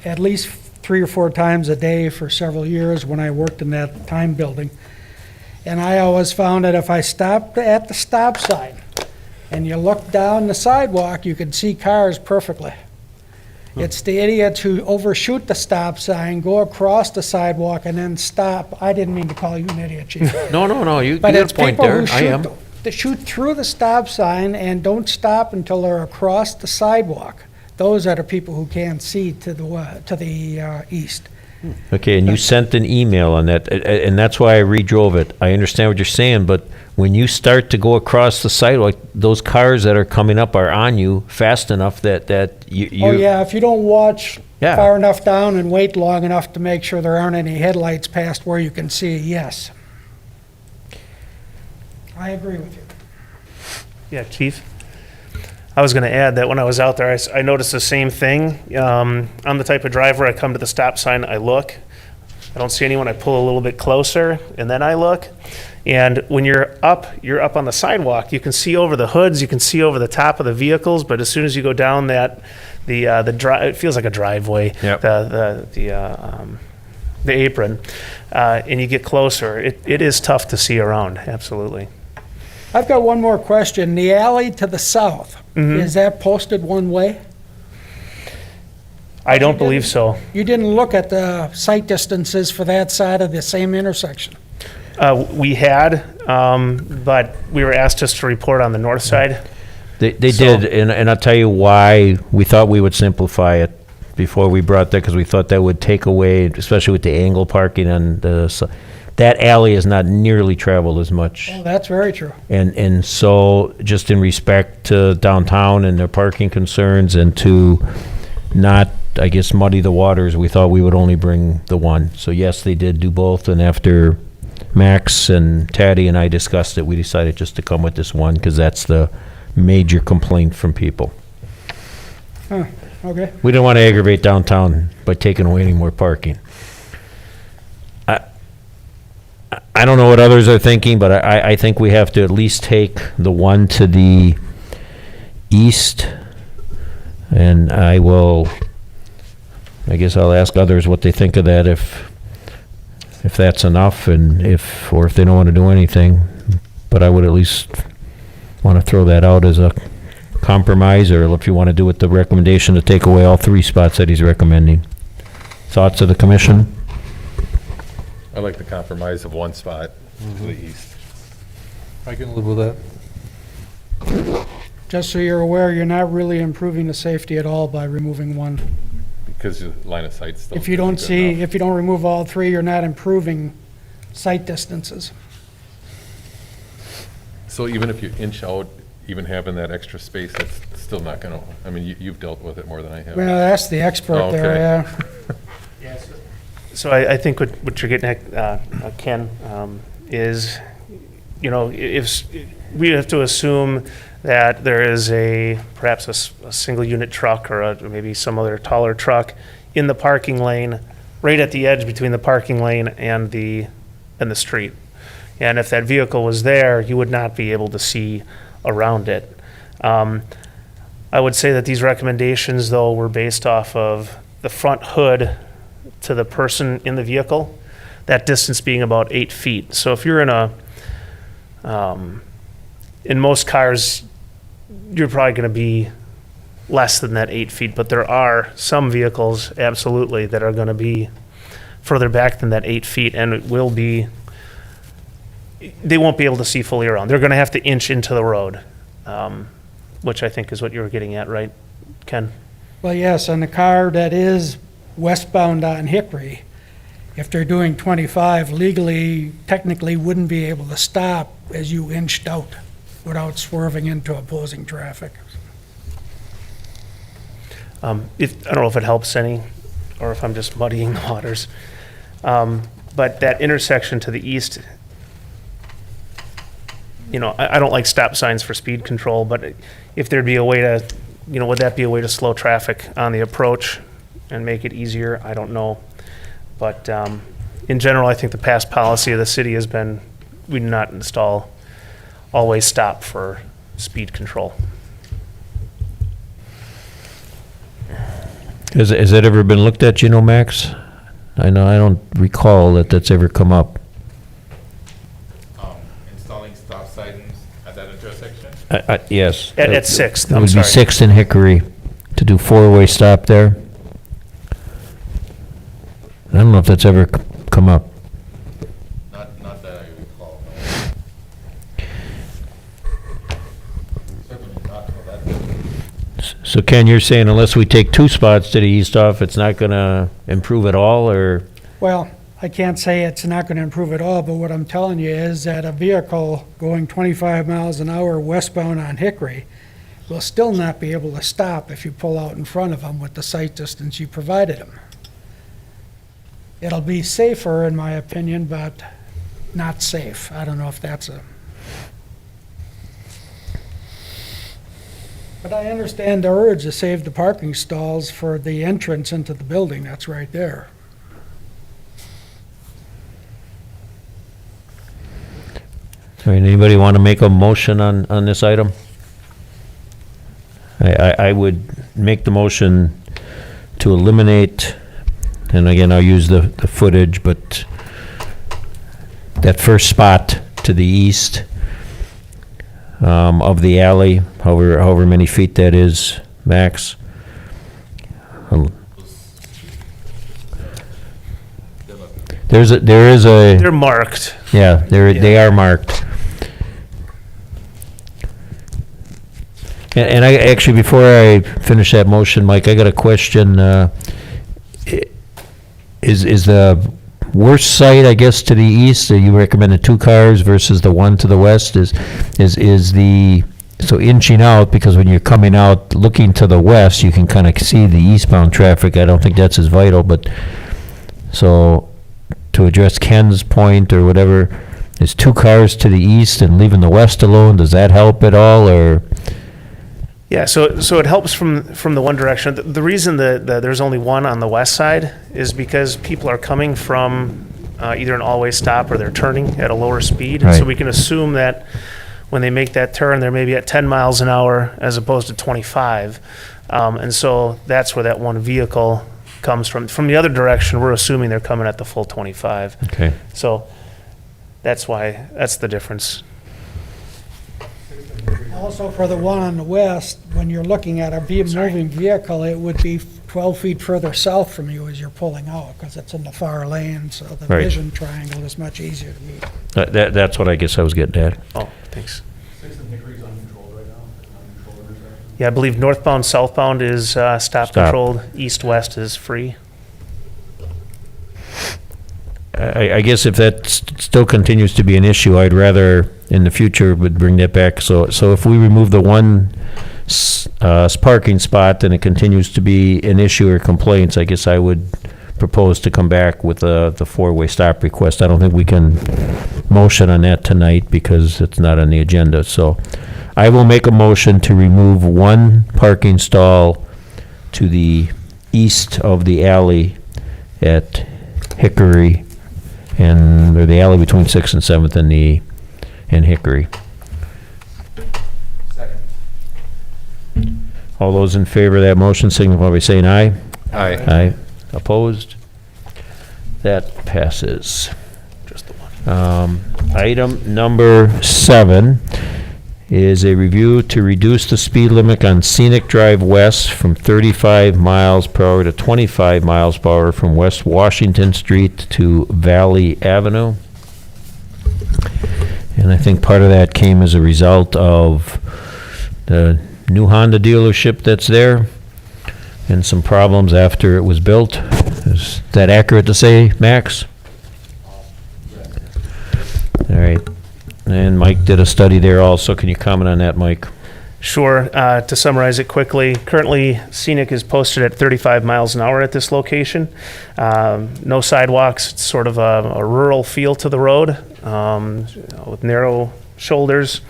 at least 3 or 4 times a day for several years when I worked in that Time building. And I always found that if I stopped at the stop sign and you look down the sidewalk, you could see cars perfectly. It's the idiots who overshoot the stop sign, go across the sidewalk, and then stop. I didn't mean to call you an idiot, Chief. No, you But got it's a point people there. who I am. shoot through the stop sign and don't stop until they're across the sidewalk. Those are the people who can't see to the east. Okay, and you sent an email on that, and that's why I redrove it. I understand what you're saying, but when you start to go across the sidewalk, those cars that are coming up are on you fast enough that you. Oh, yeah, if you don't watch Yeah. far enough down and wait long enough to make sure there aren't any headlights past where you can see, yes. I agree with you. Yeah, Chief? I was going to add that when I was out there, I noticed the same thing. I'm the type of driver, I come to the stop sign, I look. I don't see anyone, I pull a little bit closer, and then I look. And when you're up on the sidewalk, you can see over the hoods, you can see over the top of the vehicles, but as soon as you go down it feels like a driveway, Yep. the apron, and you get closer, it is tough to see around, absolutely. I've got one more question. The alley to the south, is that posted one way? I don't believe so. You didn't look at the sight distances for that side of the same intersection? We had, but we were asked just to report on the north side. They So- did, and I'll tell you why we thought we would simplify it before we brought that, because we thought that would take away, especially with the angle parking on that alley is not nearly traveled as much. Oh, that's very true. And so, just in respect to downtown and their parking concerns, and to not, I guess, muddy the waters, we thought we would only bring the one. So yes, they did do both, and after Max and Taddy and I discussed it, we decided just to come with this one, because that's the major complaint from people. Okay. We didn't want to aggravate downtown by taking away any more parking. I don't know what others are thinking, but I think we have to at least take the one to the east, and I guess I'll ask others what they think of that, if that's enough, and or if they don't want to do anything. But I would at least want to throw that out as a compromise, or if you want to do it, the recommendation to take away all 3 spots that he's recommending. Thoughts of the commission? I like the compromise of 1 spot to the east. I can live with that. Just so you're aware, you're not really improving the safety at all by removing one. Because your line of sight still. If you don't isn't good enough. if you don't remove all 3, you're not improving sight distances. So even if you inch out, even having that extra space, that's still not gonna, I mean, you've dealt with it more than I have. Well, that's the expert Oh, there, okay. yeah. So I think what you're getting at, Ken, is you know, if, we have to assume that there is perhaps a single unit truck or maybe some other taller truck in the parking lane, right at the edge between the parking lane and the street. And if that vehicle was there, you would not be able to see around it. I would say that these recommendations, though, were based off of the front hood to the person in the vehicle, that distance being about 8 feet. So if you're in most cars, you're probably going to be less than that 8 feet, but there are some vehicles, absolutely, that are going to be further back than that 8 feet, and it will be, they won't be able to see fully around. They're going to have to inch into the road, which I think is what you were getting at, right, Ken? Well, yes, on the car that is westbound on Hickory, if they're doing 25, legally, technically wouldn't be able to stop as you inched out without swerving into opposing traffic. I don't know if it helps any, or if I'm just muddying the waters. But that intersection to the east, you know, I don't like stop signs for speed control, but if there'd be a way to, you know, would that be a way to slow traffic on the approach and make it easier? I don't know. But in general, I think the past policy of the city has been, we do not install always stop for speed control. Has that ever been looked at, you know, Max? I know, I don't recall that that's ever come up. Installing stop signs at that intersection? Yes. At 6th, It I'm would be sorry. 6th and Hickory to do four-way stop there. I don't know if that's ever come up. Not that I recall. Certainly not for that. So Ken, you're saying unless we take 2 spots to the east off, it's not going to improve at all, or? Well, I can't say it's not going to improve at all, but what I'm telling you is that a vehicle going 25 miles an hour westbound on Hickory will still not be able to stop if you pull out in front of them with the sight distance you provided them. It'll be safer, in my opinion, but not safe. I don't know if that's a... But I understand the urge to save the parking stalls for the entrance into the building that's right there. All right, anybody want to make a motion on this item? I would make the motion to eliminate, and again, I'll use the footage, but that first spot to the east of the alley, however many feet that is, max. There is a. They're marked. Yeah, they are marked. And I, actually, before I finish that motion, Mike, I got a question. Is the worst site, I guess, to the east, you recommended 2 cars versus the one to the west, is the, so inching out, because when you're coming out, looking to the west, you can kind of see the eastbound traffic. I don't think that's as vital, but, so, to address Ken's point or whatever, is 2 cars to the east and leaving the west alone, does that help at all, or? Yeah, so it helps from the one direction. The reason that there's only one on the west side is because people are coming from either an all-way stop or they're turning at a lower speed. Right. So we can assume that when they make that turn, they're maybe at 10 miles an hour as opposed to 25. And so that's where that one vehicle comes from. From the other direction, we're assuming they're coming at the full 25. Okay. So that's the difference. Also, for the one on the west, when you're looking at a moving vehicle, it would be 12 feet further south from you as you're pulling out, because it's in the far lane, so the Right. vision triangle is much easier to meet. That's what I guess I was getting at. Oh, thanks. 6th and Hickory's uncontrolled right now, uncontrolled intersection. Yeah, I believe northbound, southbound is stop controlled, east-west is free. I guess if that still continues to be an issue, I'd rather in the future would bring that back. So if we remove the one parking spot and it continues to be an issue or complaints, I guess I would proposed to come back with the four-way stop request. I don't think we can motion on that tonight because it's not on the agenda. So I will make a motion to remove one parking stall to the east of the alley at Hickory, or the alley between 6th and 7th and Hickory. Second. All those in favor of that motion signify by saying aye. Aye. Aye. Opposed? That passes. Just the one. Item number 7 is a review to reduce the speed limit on Scenic Drive West from 35 miles per hour to 25 miles per hour from West Washington Street to Valley Avenue. And I think part of that came as a result of the new Honda dealership that's there and some problems after it was built. Is that accurate to say, Max? All right. And Mike did a study there also. Can you comment on that, Mike? Sure. To summarize it quickly, currently Scenic is posted at 35 miles an hour at this location. No sidewalks. It's sort of a rural feel to the road with narrow shoulders.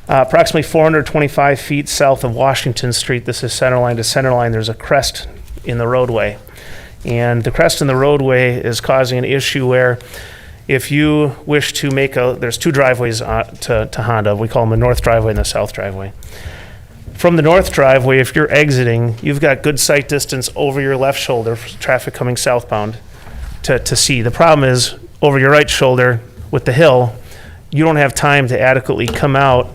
Approximately 425 feet south of Washington Street, this is centerline to centerline, there's a crest in the roadway. And the crest in the roadway is causing an issue where if you wish to there's two driveways to Honda. We call them the north driveway and the south driveway. From the north driveway, if you're exiting, you've got good sight distance over your left shoulder for traffic coming southbound to see. The problem is over your right shoulder with the hill, you don't have time to adequately come out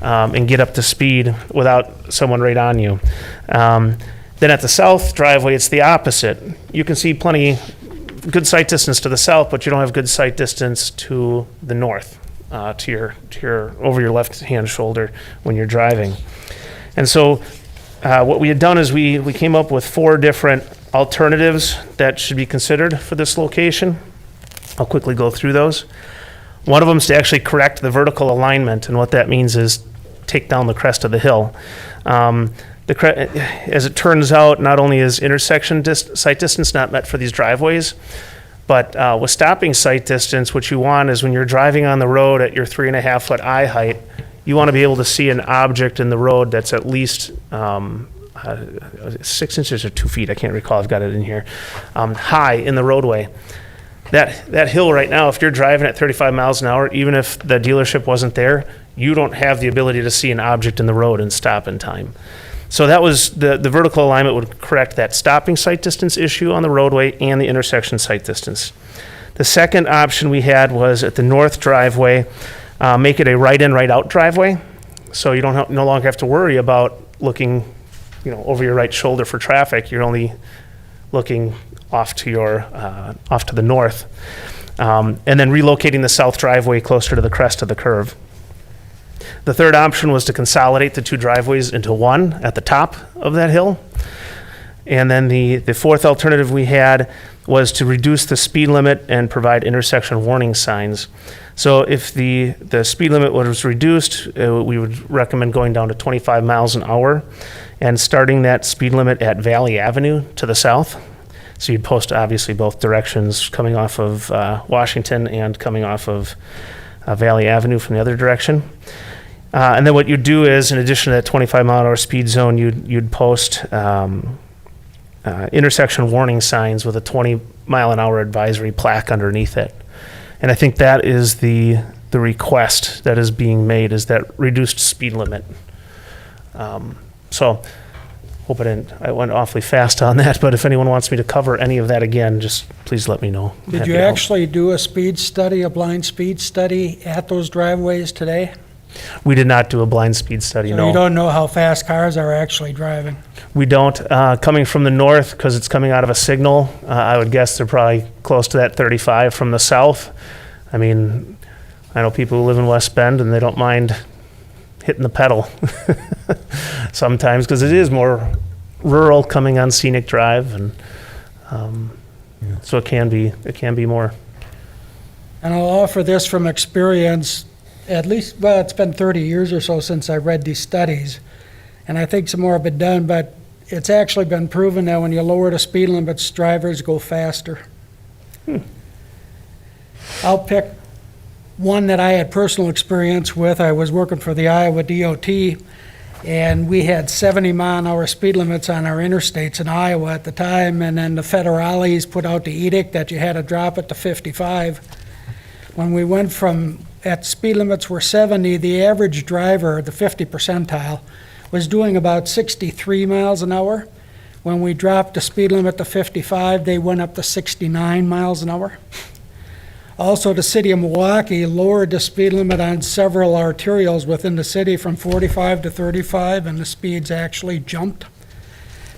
and get up to speed without someone right on you. Then at the south driveway, it's the opposite. You can see plenty good sight distance to the south, but you don't have good sight distance to the north, to your over your left-hand shoulder when you're driving. And so what we had done is we came up with 4 different alternatives that should be considered for this location. I'll quickly go through those. One of them is to actually correct the vertical alignment, and what that means is take down the crest of the hill. As it turns out, not only is intersection sight distance not met for these driveways, but with stopping sight distance, what you want is when you're driving on the road at your 3.5-foot eye height, you want to be able to see an object in the road that's at least 6 inches or 2 feet, I can't recall, I've got it in here, high in the roadway. That hill right now, if you're driving at 35 miles an hour, even if the dealership wasn't there, you don't have the ability to see an object in the road and stop in time. So that was the vertical alignment would correct that stopping sight distance issue on the roadway and the intersection sight distance. The second option we had was at the north driveway, make it a right-in, right-out driveway. So you don't no longer have to worry about looking, over your right shoulder for traffic. You're only looking off to the north, and then relocating the south driveway closer to the crest of the curve. The third option was to consolidate the 2 driveways into one at the top of that hill. And then the fourth alternative we had was to reduce the speed limit and provide intersection warning signs. So if the speed limit was reduced, we would recommend going down to 25 miles an hour and starting that speed limit at Valley Avenue to the south. So you'd post obviously both directions coming off of Washington and coming off of Valley Avenue from the other direction. And then what you'd do is, in addition to that 25 mile an hour speed zone, you'd post intersection warning signs with a 20 mile an hour advisory plaque underneath it. And I think that is the request that is being made, is that reduced speed limit. So hope I went awfully fast on that, but if anyone wants me to cover any of that again, just please let me know. I'm Did happy you to help. actually do a blind speed study at those driveways today? We did not do a blind speed study, So no. you don't know how fast cars are actually driving? We don't. Coming from the north, because it's coming out of a signal, I would guess they're probably close to that 35 from the south. I mean, I know people who live in West Bend and they don't mind hitting the pedal sometimes, because it is more rural coming on Scenic Drive, and so it can be more. And I'll offer this from experience, at least, well, it's been 30 years or so since I read these studies, and I think some more have been done, but it's actually been proven that when you lower the speed limits, drivers go faster. I'll pick one that I had personal experience with. I was working for the Iowa DOT, and we had 70-mile-an-hour speed limits on our interstates in Iowa at the time, and then the federales put out the edict that you had to drop it to 55. When we went from, at speed limits were 70, the average driver, the 50 percentile, was doing about 63 miles an hour. When we dropped the speed limit to 55, they went up to 69 miles an hour. Also, the city of Milwaukee lowered the speed limit on several arterials within the city from 45 to 35, and the speeds actually jumped.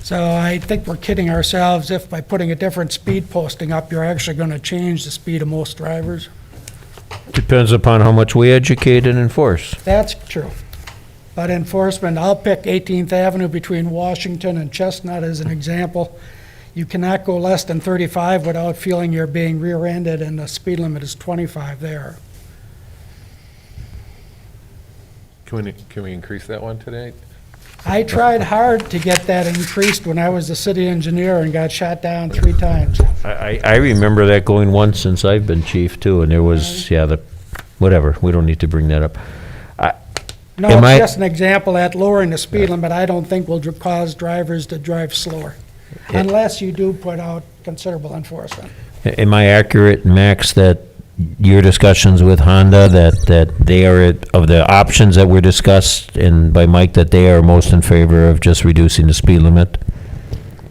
So I think we're kidding ourselves if by putting a different speed posting up, you're actually going to change the speed of most drivers. Depends upon how much we educate and enforce. That's true. But enforcement, I'll pick 18th Avenue between Washington and Chestnut as an example. You cannot go less than 35 without feeling you're being rear-ended, and the speed limit is 25 there. Can we increase that one today? I tried hard to get that increased when I was the city engineer and got shot down 3 times. I remember that going once since I've been chief too, and there was, whatever, we don't need to bring that up. No, Am it's I- just an example that lowering the speed limit, I don't think will cause drivers to drive slower, unless you do put out considerable enforcement. Am I accurate, Max, that your discussions with Honda, that they are, of the options that were discussed and by Mike, that they are most in favor of just reducing the speed limit?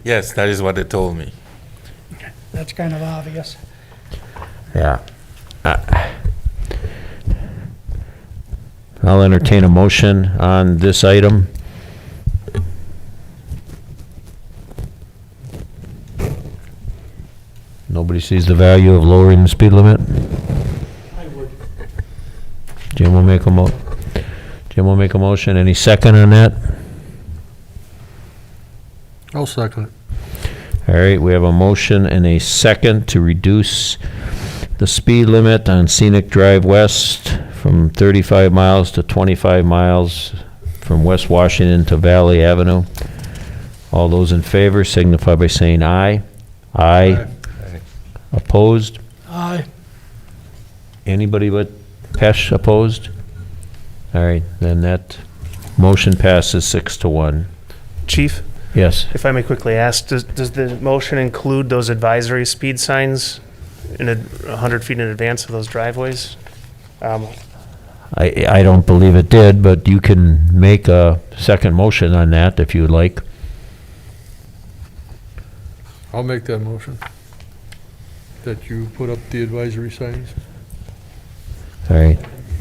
Yes, that is what they told me. That's kind of obvious. Yeah. I'll entertain a motion on this item. Nobody sees the value of lowering the speed limit? I would. Jim will make a motion. Any second on that? I'll second it. All right, we have a motion and a second to reduce the speed limit on Scenic Drive West from 35 miles to 25 miles from West Washington to Valley Avenue. All those in favor signify by saying aye. Aye. Opposed? Aye. Anybody but Pesh opposed? All right, then that motion passes 6-1. Chief, Yes. if I may quickly ask, does the motion include those advisory speed signs in 100 feet in advance of those driveways? I don't believe it did, but you can make a second motion on that if you would like. I'll make that motion. That you put up the advisory signs. All right.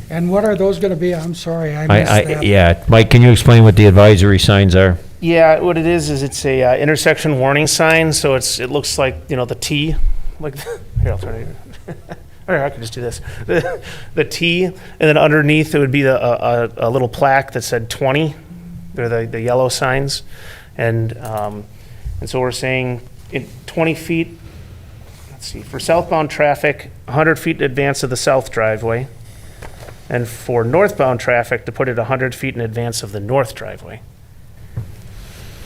And what are those going to be? I'm sorry, I missed that. Yeah, Mike, can you explain what the advisory signs are? Yeah, what it is it's a intersection warning sign, so it looks like, the T, like, here, I'll try to, or I can just do this. The T, and then underneath it would be a little plaque that said 20. They're the yellow signs. And so we're saying in 20 feet, let's see, for southbound traffic, 100 feet in advance of the south driveway. And for northbound traffic, to put it 100 feet in advance of the north driveway.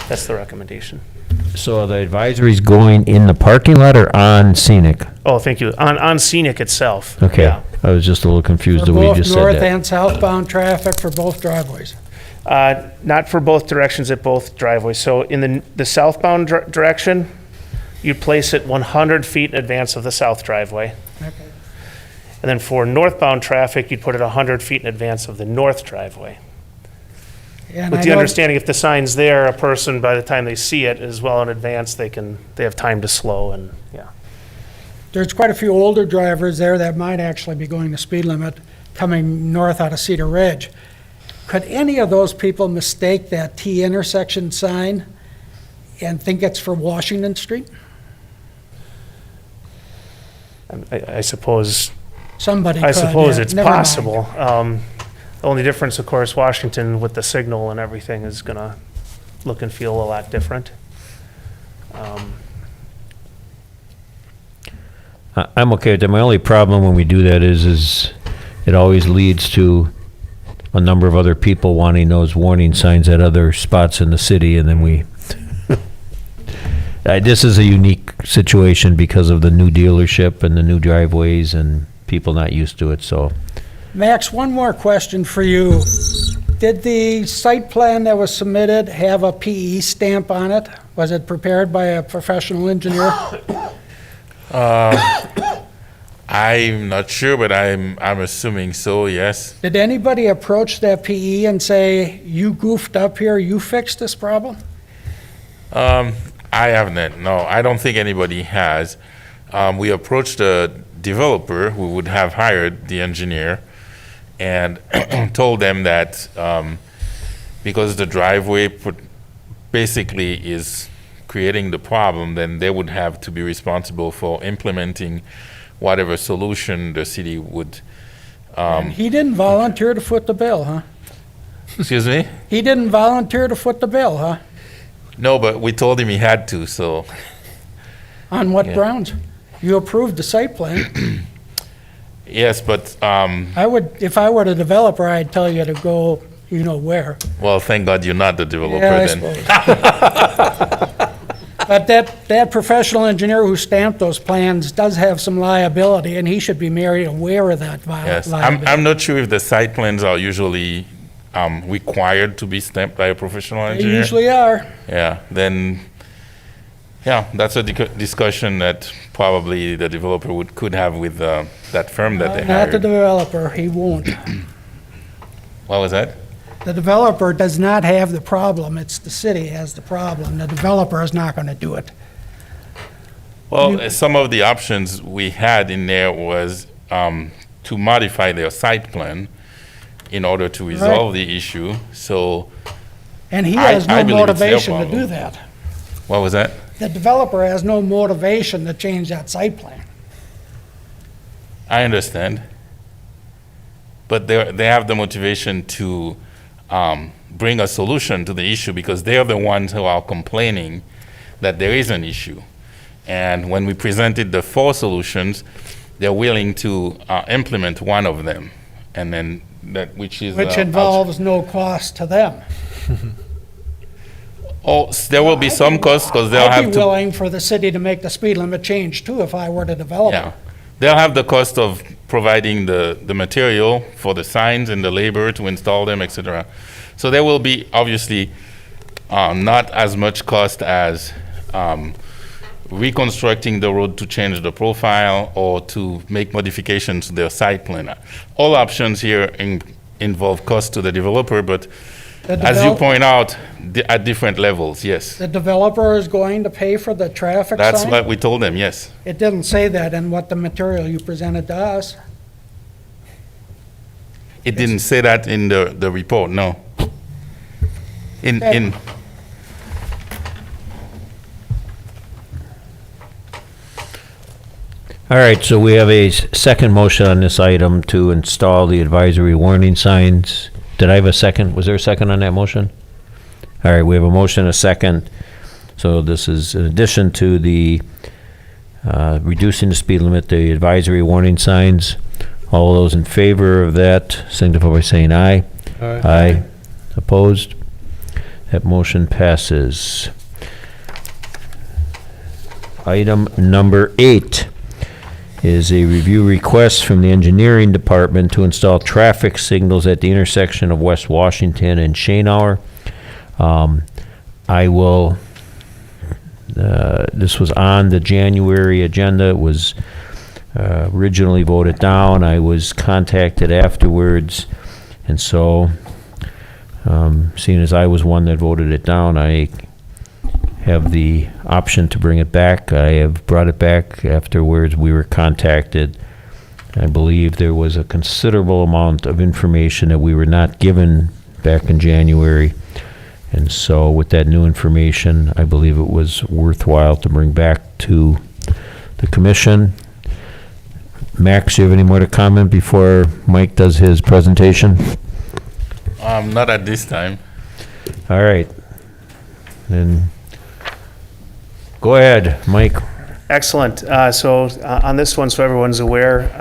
That's the recommendation. So the advisory's going in the parking lot or on Scenic? Oh, thank you. On Scenic itself. Okay, Yeah. I was just a little confused For the way you both just said north that. and southbound traffic for both driveways. Not for both directions at both driveways. So in the southbound direction, you'd place it 100 feet in advance of the south driveway. Okay. And then for northbound traffic, you'd put it 100 feet in advance of the north driveway. And With I the know understanding, if the sign's there, a person, by the time they see it as well in advance, they have time to slow and, yeah. there's quite a few older drivers there that might actually be going the speed limit coming north out of Cedar Ridge. Could any of those people mistake that T intersection sign and think it's for Washington Street? I suppose Somebody I could. suppose yeah, it's never mind. possible. The only difference, of course, Washington with the signal and everything is gonna look and feel a lot different. I'm okay with that. My only problem when we do that is it always leads to a number of other people wanting those warning signs at other spots in the city, and then we this is a unique situation because of the new dealership and the new driveways and people not used to it, so. Max, one more question for you. Did the site plan that was submitted have a PE stamp on it? Was it prepared by a professional engineer? I'm not sure, but I'm assuming so, yes. Did anybody approach that PE and say, you goofed up here, you fixed this problem? I haven't, no, I don't think anybody has. We approached the developer who would have hired the engineer and told them that because the driveway basically is creating the problem, then they would have to be responsible for implementing whatever solution the city would. And he didn't volunteer to foot the bill, huh? Excuse me? He didn't volunteer to foot the bill, huh? No, but we told him he had to, so. On what Yeah. grounds? You approved the site plan. Yes, but, I would, if I were the developer, I'd tell you to go, you know where. well, thank God you're not the developer Yeah, I then. suppose. But that professional engineer who stamped those plans does have some liability, and he should be made aware of that Yes, liability. I'm not sure if the site plans are usually required to be stamped by a professional They engineer. usually are. Yeah, then, yeah, that's a discussion that probably the developer could have with that firm that they Not the hired. developer, he won't. What was that? The developer does not have the problem, it's the city has the problem. The developer is not gonna do it. Well, some of the options we had in there was to modify their site plan in order to resolve the issue, so. And he I- has I no believe it's their motivation to problem. do that. What was that? The developer has no motivation to change that site plan. I understand. But they have the motivation to bring a solution to the issue because they're the ones who are complaining that there is an issue. And when we presented the 4 solutions, they're willing to implement one of them. And then that, which is. Which involves no cost to them. Oh, there will be some costs because they'll I'd have be to. willing for the city to make the speed limit change too if I were the developer. Yeah. They'll have the cost of providing the material for the signs and the labor to install them, et cetera. So there will be obviously not as much cost as reconstructing the road to change the profile or to make modifications to their site plan. All options here involve cost to the developer, but as you point out, at different levels, yes. The developer is going to pay for the traffic sign? That's what we told them, yes. It didn't say that in what the material you presented to us. It didn't say that in the report, no. In, All right, so we have a second motion on this item to install the advisory warning signs. Did I have a second? Was there a second on that motion? All right, we have a motion, a second. So this is in addition to the reducing the speed limit, the advisory warning signs. All those in favor of that signify by saying aye. Aye. Aye. Opposed? That motion passes. Item number 8 is a review request from the engineering department to install traffic signals at the intersection of West Washington and Shanehour. This was on the January agenda. It was originally voted down. I was contacted afterwards, and so, seeing as I was one that voted it down, I have the option to bring it back. I have brought it back afterwards. We were contacted. I believe there was a considerable amount of information that we were not given back in January. And so with that new information, I believe it was worthwhile to bring back to the commission. Max, you have any more to comment before Mike does his presentation? not at this time. All right. Then, go ahead, Mike. Excellent. So on this one, so everyone's aware,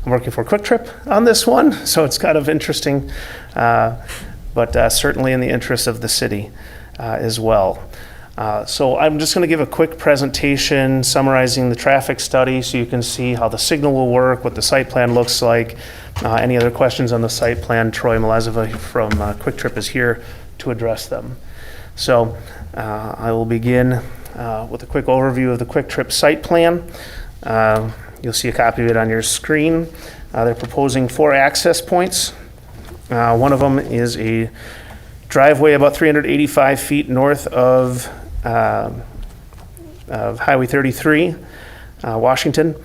I'm working for Quick Trip on this one, so it's kind of interesting, but certainly in the interest of the city as well. So I'm just going to give a quick presentation summarizing the traffic study so you can see how the signal will work, what the site plan looks like. Any other questions on the site plan, Troy Malazova from Quick Trip is here to address them. So I will begin with a quick overview of the Quick Trip site plan. You'll see a copy of it on your screen. They're proposing 4 access points. One of them is a driveway about 385 feet north of Highway 33, Washington,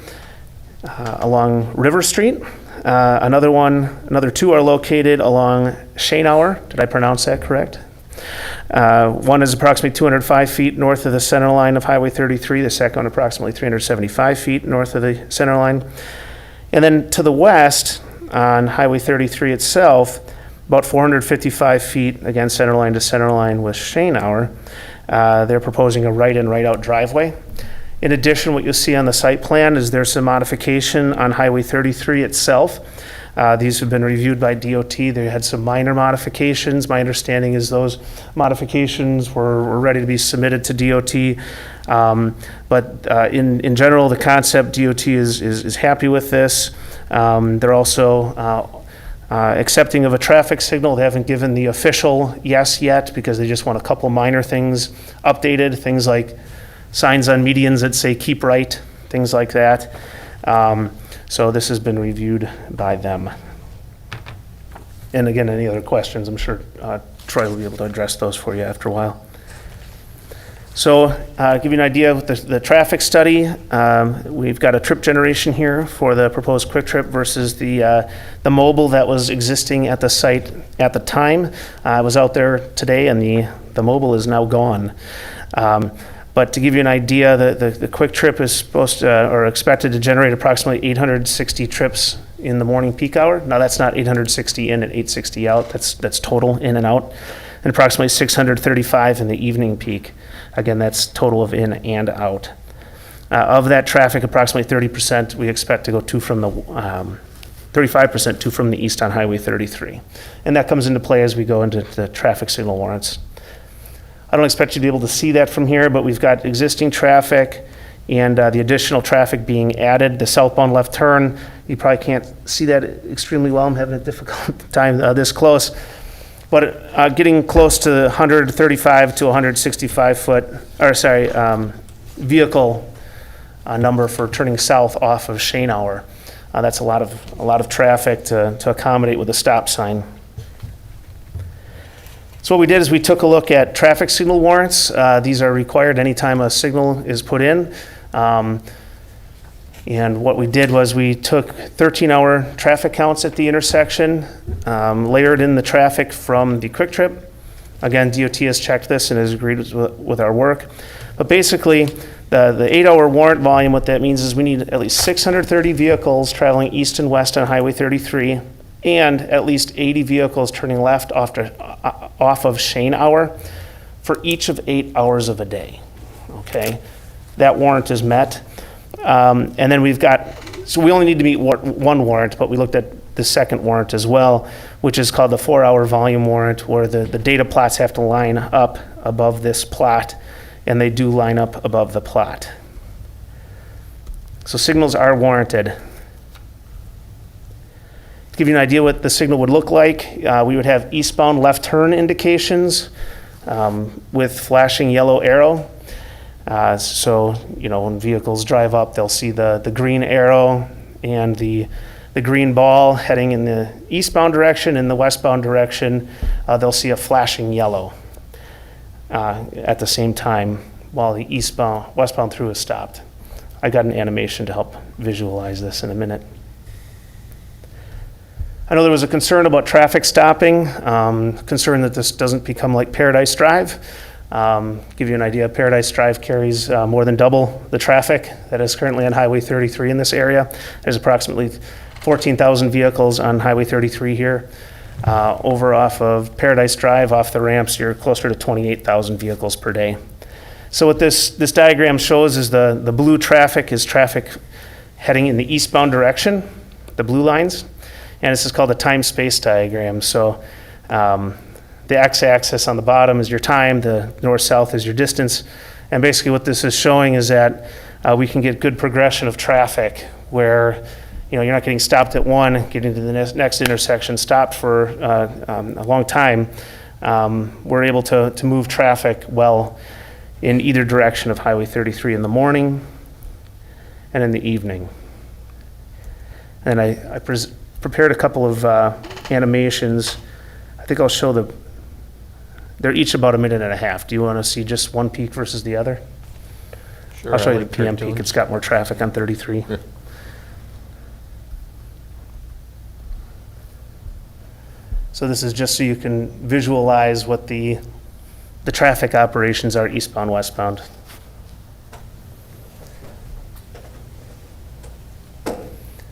along River Street. Another 2 are located along Schoenauer. Did I pronounce that correct? One is approximately 205 feet north of the center line of Highway 33. The second one approximately 375 feet north of the center line. And then to the west on Highway 33 itself, about 455 feet, again, center line to center line with Schoenauer. They're proposing a right-in, right-out driveway. In addition, what you'll see on the site plan is there's some modification on Highway 33 itself. These have been reviewed by DOT. They had some minor modifications. My understanding is those modifications were ready to be submitted to DOT. But in general, the concept, DOT is happy with this. They're also accepting of a traffic signal. They haven't given the official yes yet because they just want a couple minor things updated, things like signs on medians that say keep right, things like that. So this has been reviewed by them. And again, any other questions, I'm sure Troy will be able to address those for you after a while. So give you an idea of the traffic study. We've got a trip generation here for the proposed Quick Trip versus the mobile that was existing at the site at the time. I was out there today and the mobile is now gone. But to give you an idea, the Quick Trip is supposed to, or expected to generate approximately 860 trips in the morning peak hour. Now that's not 860 in and 860 out, that's total in and out. And approximately 635 in the evening peak. Again, that's total of in and out. Of that traffic, approximately 30% we expect to go to from the, 35% to from the east on Highway 33. And that comes into play as we go into the traffic signal warrants. I don't expect you to be able to see that from here, but we've got existing traffic and the additional traffic being added. The southbound left turn, you probably can't see that extremely well. I'm having a difficult time this close. But getting close to 135 to 165 foot, or sorry, vehicle number for turning south off of Schoenauer. That's a lot of traffic to accommodate with a stop sign. So what we did is we took a look at traffic signal warrants. These are required anytime a signal is put in. And what we did was we took 13-hour traffic counts at the intersection, layered in the traffic from the Quick Trip. Again, DOT has checked this and has agreed with our work. But basically, the 8-hour warrant volume, what that means is we need at least 630 vehicles traveling east and west on Highway 33, and at least 80 vehicles turning left off of Schoenauer for each of 8 hours of a day. Okay, that warrant is met. And then we've got, so we only need to meet one warrant, but we looked at the second warrant as well, which is called the 4-hour volume warrant, where the data plots have to line up above this plot, and they do line up above the plot. So signals are warranted. To give you an idea what the signal would look like, we would have eastbound left turn indications with flashing yellow arrow. So, you know, when vehicles drive up, they'll see the green arrow and the green ball heading in the eastbound direction. In the westbound direction, they'll see a flashing yellow at the same time while the westbound through is stopped. I got an animation to help visualize this in a minute. I know there was a concern about traffic stopping, concern that this doesn't become like Paradise Drive. Give you an idea, Paradise Drive carries more than double the traffic that is currently on Highway 33 in this area. There's approximately 14,000 vehicles on Highway 33 here. Over off of Paradise Drive, off the ramps, you're closer to 28,000 vehicles per day. So what this diagram shows is the blue traffic is traffic heading in the eastbound direction, the blue lines. And this is called a time-space diagram. So The x-axis on the bottom is your time, the north-south is your distance. And basically what this is showing is that we can get good progression of traffic where you're not getting stopped at one, getting to the next intersection, stopped for a long time. We're able to move traffic well in either direction of Highway 33 in the morning and in the evening. And I prepared a couple of animations. I think I'll show they're each about 1.5 minutes. Do you want to see just one peak versus the other? Sure. I'll show I you the like PM cartoons. peak. It's got more traffic on 33. So this is just so you can visualize what the traffic operations are eastbound, westbound.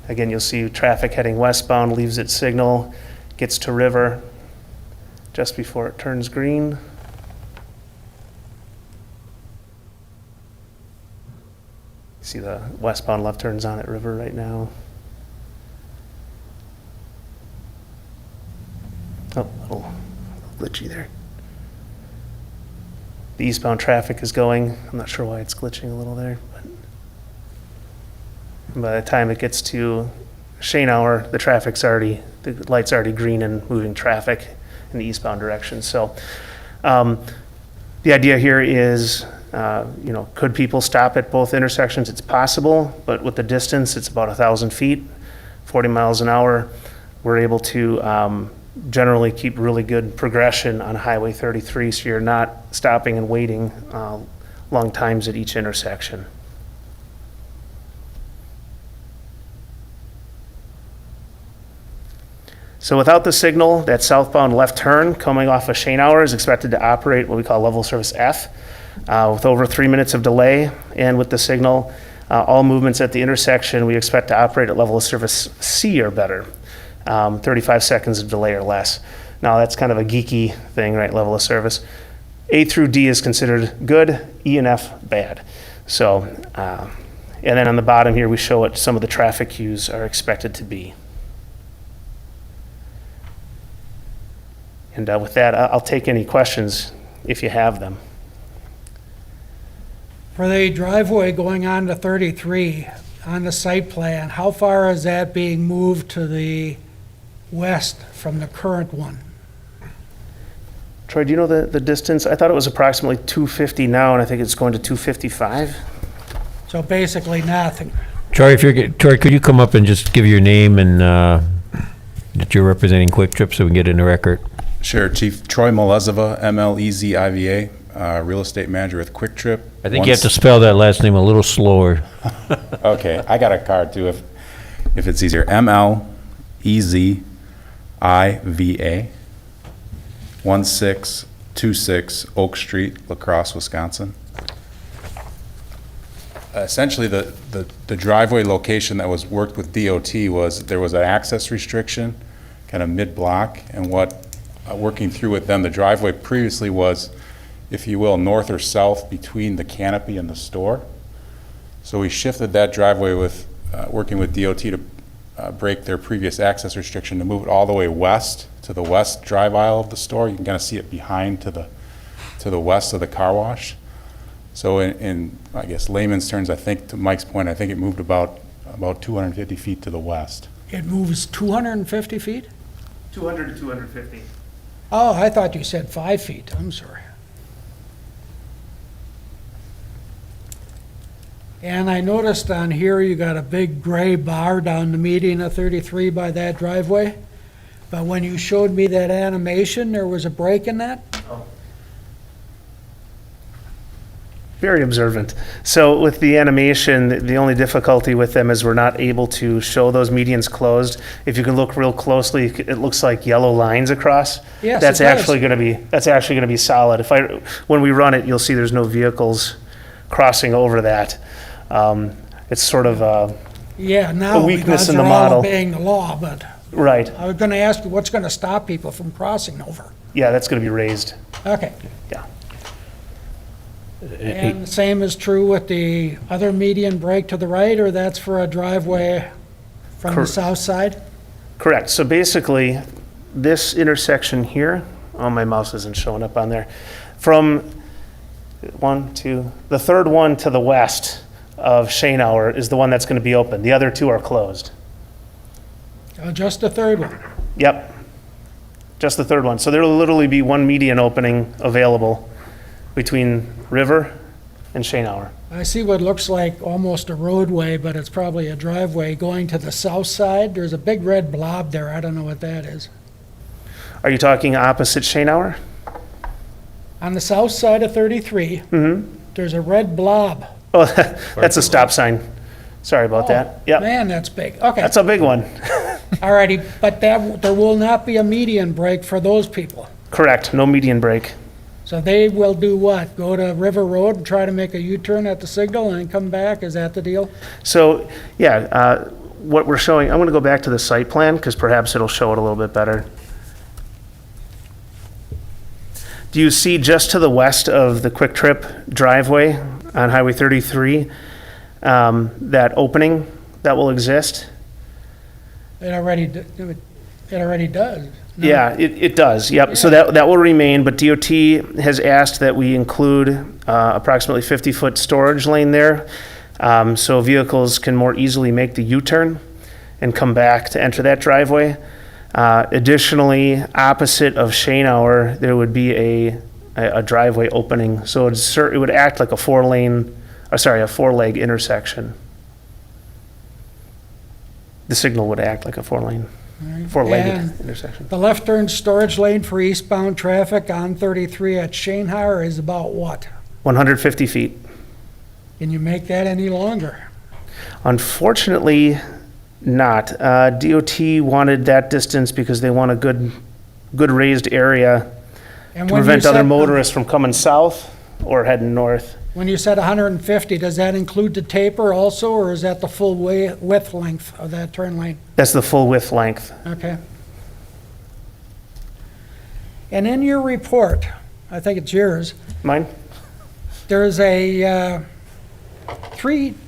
Again, you'll see traffic heading westbound, leaves its signal, gets to River just before it turns green. See the westbound left turns on at River right now. Oh, a little glitchy there. The eastbound traffic is going. I'm not sure why it's glitching a little there, but by the time it gets to Schoenauer, the light's already green and moving traffic in the eastbound direction. So the idea here is, could people stop at both intersections? It's possible, but with the distance, it's about 1,000 feet, 40 miles an hour. We're able to generally keep really good progression on Highway 33, so you're not stopping and waiting long times at each intersection. So without the signal, that southbound left turn coming off of Schoenauer is expected to operate what we call level service F with over 3 minutes of delay. And with the signal, all movements at the intersection, we expect to operate at level of service C or better, 35 seconds of delay or less. Now that's kind of a geeky thing, right, level of service. A through D is considered good, E and F bad. So, and then on the bottom here, we show what some of the traffic cues are expected to be. And with that, I'll take any questions if you have them. For the driveway going on to 33 on the site plan, how far is that being moved to the west from the current one? Troy, do you know the distance? I thought it was approximately 250 now, and I think it's going to 255. So basically nothing. Troy, Troy, could you come up and just give your name and that you're representing Quick Trip so we can get it in the record? Sure, Chief Troy Maleziva, M-L-E-Z-I-V-A, real estate manager with Quick Trip. I think you have to spell that last name a little slower. Okay, I got a card too if it's easier. M-L-E-Z-I-V-A, 1626 Oak Street, La Crosse, Wisconsin. Essentially, the driveway location that was worked with DOT was there was an access restriction, kind of mid-block, and working through with them, the driveway previously was, if you will, north or south between the canopy and the store. So we shifted that driveway with working with DOT to break their previous access restriction to move it all the way west to the west drive aisle of the store. You can kind of see it behind to the west of the car wash. So in I guess layman's terms, I think to Mike's point, I think it moved about 250 feet to the west. It moves 250 feet? 200 to 250. Oh, I thought you said 5 feet. I'm sorry. And I noticed on here you got a big gray bar down the median of 33 by that driveway. But when you showed me that animation, there was a break in that? Very observant. So with the animation, the only difficulty with them is we're not able to show those medians closed. If you can look real closely, it looks like yellow lines across. Yes, That's it does. actually going to be solid. When we run it, you'll see there's no vehicles crossing over that. It's sort of Yeah, now, a weakness because in they're the all model. obeying the law, but Right. I was gonna ask you, what's gonna stop people from crossing over? Yeah, that's going to be raised. Okay. Yeah. And the same is true with the other median break to the right, or that's for a driveway from the Cor- south side? Correct. So basically, this intersection here Oh, my mouse isn't showing up on there. From the third one to the west of Shanehour is the one that's going to be open. The other two are closed. Just the third one. Yep. Just the third one. So there will literally be one median opening available between River and Shanehour. I see what looks like almost a roadway, but it's probably a driveway going to the south side. There's a big red blob there. I don't know what that is. Are you talking opposite Shanehour? On the south side of 33, there's a red blob. Oh, that's a stop sign. Sorry about that. Yep. Man, that's big. Okay. That's a big one. All righty, but there will not be a median break for those people. Correct. No median break. So they will do what? Go to River Road and try to make a U-turn at the signal and then come back? Is that the deal? So, yeah, what we're showing, I'm going to go back to the site plan because perhaps it'll show it a little bit better. Do you see just to the west of the Quick Trip driveway on Highway 33, that opening that will exist? It already does. No? Yeah, it does, yep. So that will remain, but DOT has asked that we include approximately 50-foot storage lane there, so vehicles can more easily make the U-turn and come back to enter that driveway. Additionally, opposite of Shanehour, there would be a driveway opening, so it would act like a four-leg intersection. The signal would act like a four-legged intersection. The left turn storage lane for eastbound traffic on 33 at Shanehour is about what? 150 feet. Can you make that any longer? Unfortunately, not. DOT wanted that distance because they want a good raised area And to when you prevent other said- motorists from coming south or heading north. When you said 150, does that include the taper also, or is that the full width length of that turn lane? That's the full width length. Okay. And in your report, I think it's yours, Mine? there's a,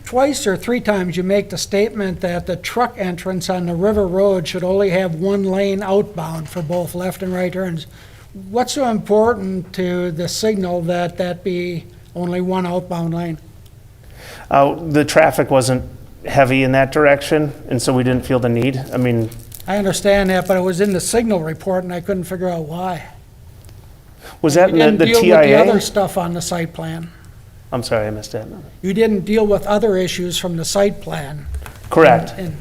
twice or three times you make the statement that the truck entrance on the River Road should only have one lane outbound for both left and right turns. What's so important to the signal that that be only one outbound lane? The traffic wasn't heavy in that direction, and so we didn't feel the need. I mean, I understand that, but it was in the signal report and I couldn't figure out why. was that You in didn't the deal with the other TIA? stuff on the site plan. I'm sorry, I missed that. You didn't deal with other issues from the site plan. Correct. And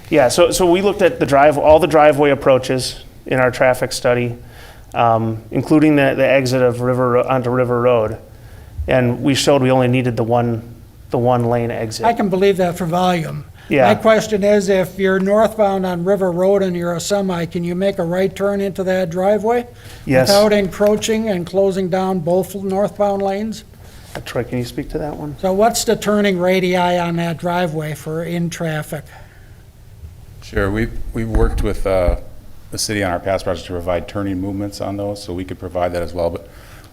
Yeah, so we looked at all the driveway approaches in our traffic study, including the exit of onto River Road. And we showed we only needed the one lane exit. I can believe that for volume. Yeah. My question is, if you're northbound on River Road and you're a semi, can you make a right turn into that driveway? Yes. Without encroaching and closing down both northbound lanes? Troy, can you speak to that one? So what's the turning radii on that driveway for in traffic? Sure, we've worked with the city on our past projects to provide turning movements on those, so we could provide that as well. But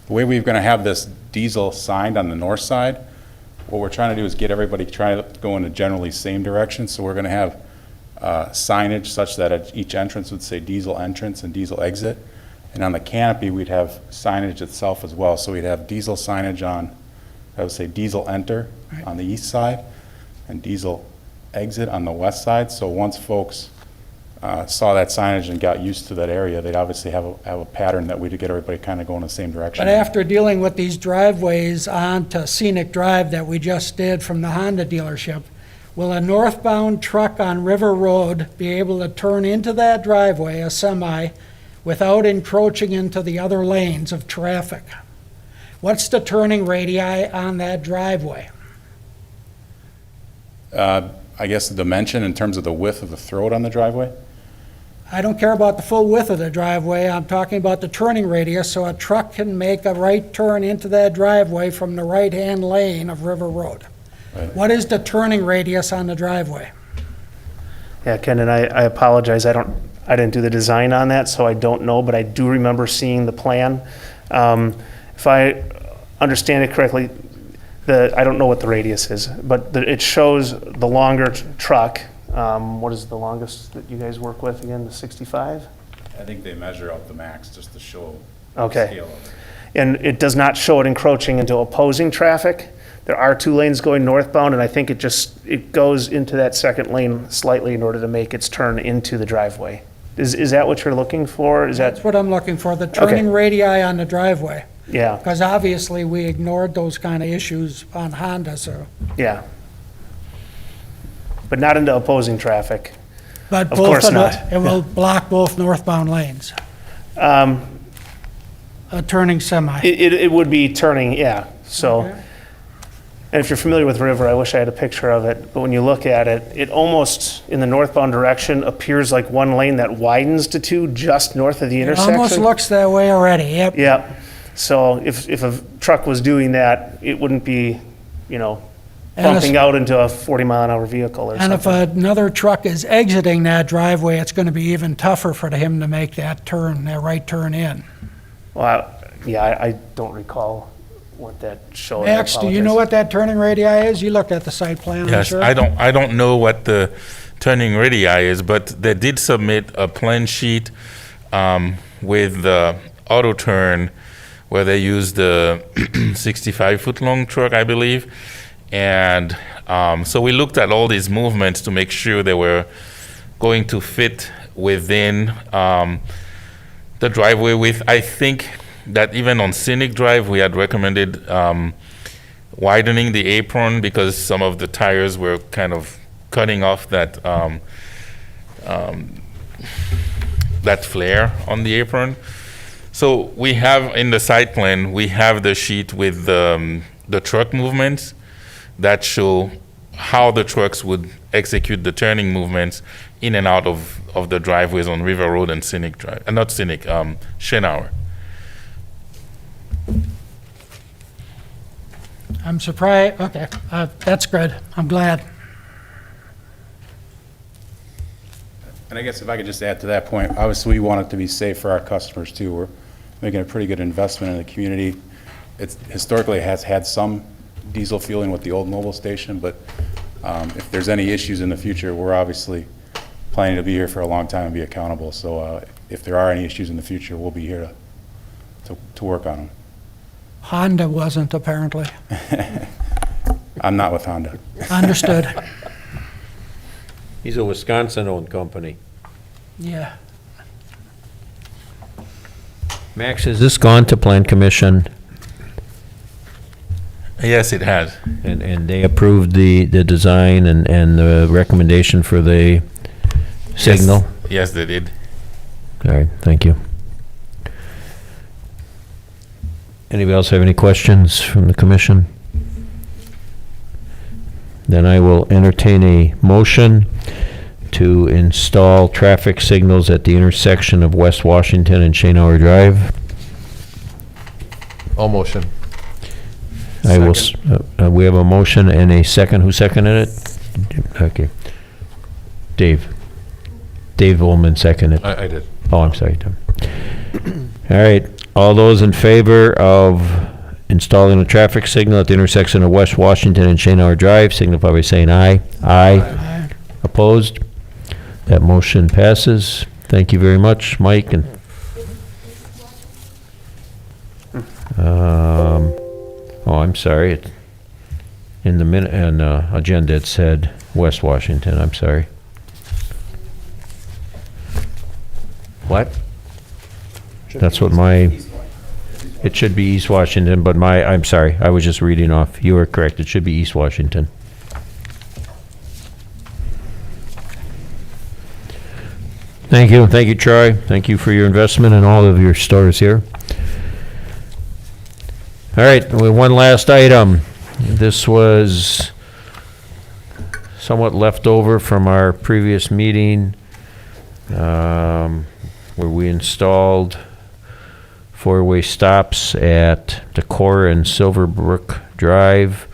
the way we're gonna have this diesel signed on the north side, what we're trying to do is get everybody trying to go in a generally same direction. So we're gonna have signage such that at each entrance would say diesel entrance and diesel exit. And on the canopy, we'd have signage itself as well. So we'd have diesel signage on, I would say diesel enter on the east side and diesel exit on the west side. So once folks saw that signage and got used to that area, they'd obviously have a pattern that we'd get everybody kind of going the same direction. But after dealing with these driveways onto Scenic Drive that we just did from the Honda dealership, will a northbound truck on River Road be able to turn into that driveway, a semi, without encroaching into the other lanes of traffic? What's the turning radii on that driveway? I guess the dimension in terms of the width of the throat on the driveway? I don't care about the full width of the driveway, I'm talking about the turning radius, so a truck can make a right turn into that driveway from the right-hand lane of River Road. Right. What is the turning radius on the driveway? Yeah, Ken, and I apologize, I didn't do the design on that, so I don't know, but I do remember seeing the plan. If I understand it correctly, I don't know what the radius is, but it shows the longer truck. What is the longest that you guys work with again, the 65? I think they measure out the max just to show the Okay. scale of it. And it does not show it encroaching into opposing traffic. There are 2 lanes going northbound, and I think it goes into that second lane slightly in order to make its turn into the driveway. Is that what you're looking for? Is That's that, what I'm looking for, the turning radii on the driveway. yeah, Because obviously, we ignored those kind of issues on Honda, so. yeah. But not into opposing traffic. But Of both course of the- not. It will block both northbound lanes, Um, a turning semi. It would be turning, yeah, so. Okay. And if you're familiar with River, I wish I had a picture of it, but when you look at it, it almost, in the northbound direction, appears like one lane that widens to 2 just north of the It intersection. almost looks that way already, yep. Yep. So if a truck was doing that, it wouldn't be, And bumping out into a 40-mile-an-hour vehicle or And if something. another truck is exiting that driveway, it's going to be even tougher for him to make that turn, that right turn in. Well, I don't recall what that showed. I Max, do you know apologize. what that turning radii is? You looked at the site plan, I'm Yes, sure. I don't know what the turning radii is, but they did submit a plan sheet with the auto turn where they used the 65-foot long truck, I believe. And so we looked at all these movements to make sure they were going to fit within the driveway width. I think that even on Scenic Drive, we had recommended widening the apron because some of the tires were kind of cutting off that that flare on the apron. So we have in the site plan, we have the sheet with the truck movements that show how the trucks would execute the turning movements in and out of the driveways on River Road and Scenic Drive, not Scenic, Shenauer. I'm surprised, okay, that's good, I'm glad. And I guess if I could just add to that point, obviously, we want it to be safe for our customers, too. We're making a pretty good investment in the community. It's historically has had some diesel fueling with the old mobile station, but if there's any issues in the future, we're obviously planning to be here for a long time and be accountable. So if there are any issues in the future, we'll be here to work on them. Honda wasn't, apparently. I'm not with Honda. Understood, He's a Wisconsin-owned company. yeah. Max, has this gone to Plan Commission? Yes, it has. And they approved the design and the recommendation for the signal? Yes, they did. All right, thank you. Anybody else have any questions from the commission? Then I will entertain a motion to install traffic signals at the intersection of West Washington and Shenauer Drive. All motion. I will, we have a motion and a second. Who seconded it? Okay. Dave. Dave Ullman seconded. I did. Oh, I'm sorry, Tom. All right, all those in favor of installing a traffic signal at the intersection of West Washington and Shenauer Drive, signify by saying aye. Aye. Opposed? That motion passes. Thank you very much, Mike, and oh, I'm sorry. In the minute, agenda, it said West Washington. I'm sorry. What? That's what it should be East Washington, but I'm sorry, I was just reading off. You are correct, it should be East Washington. Thank you, Troy. Thank you for your investment in all of your stores here. All right, we have one last item. This was somewhat left over from our previous meeting, where we installed four-way stops at Decorah and Silverbrook Drive.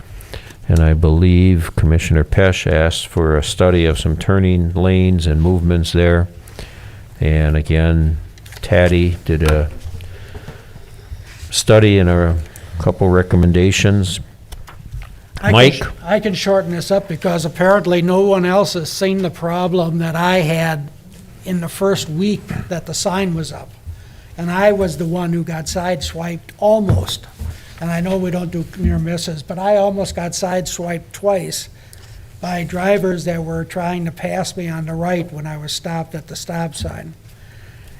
And I believe Commissioner Pesch asked for a study of some turning lanes and movements there. And again, Taddy did a study and a couple recommendations. Mike? I can shorten this up because apparently no one else has seen the problem that I had in the first week that the sign was up. And I was the one who got sideswiped almost. And I know we don't do near misses, but I almost got sideswiped twice by drivers that were trying to pass me on the right when I was stopped at the stop sign.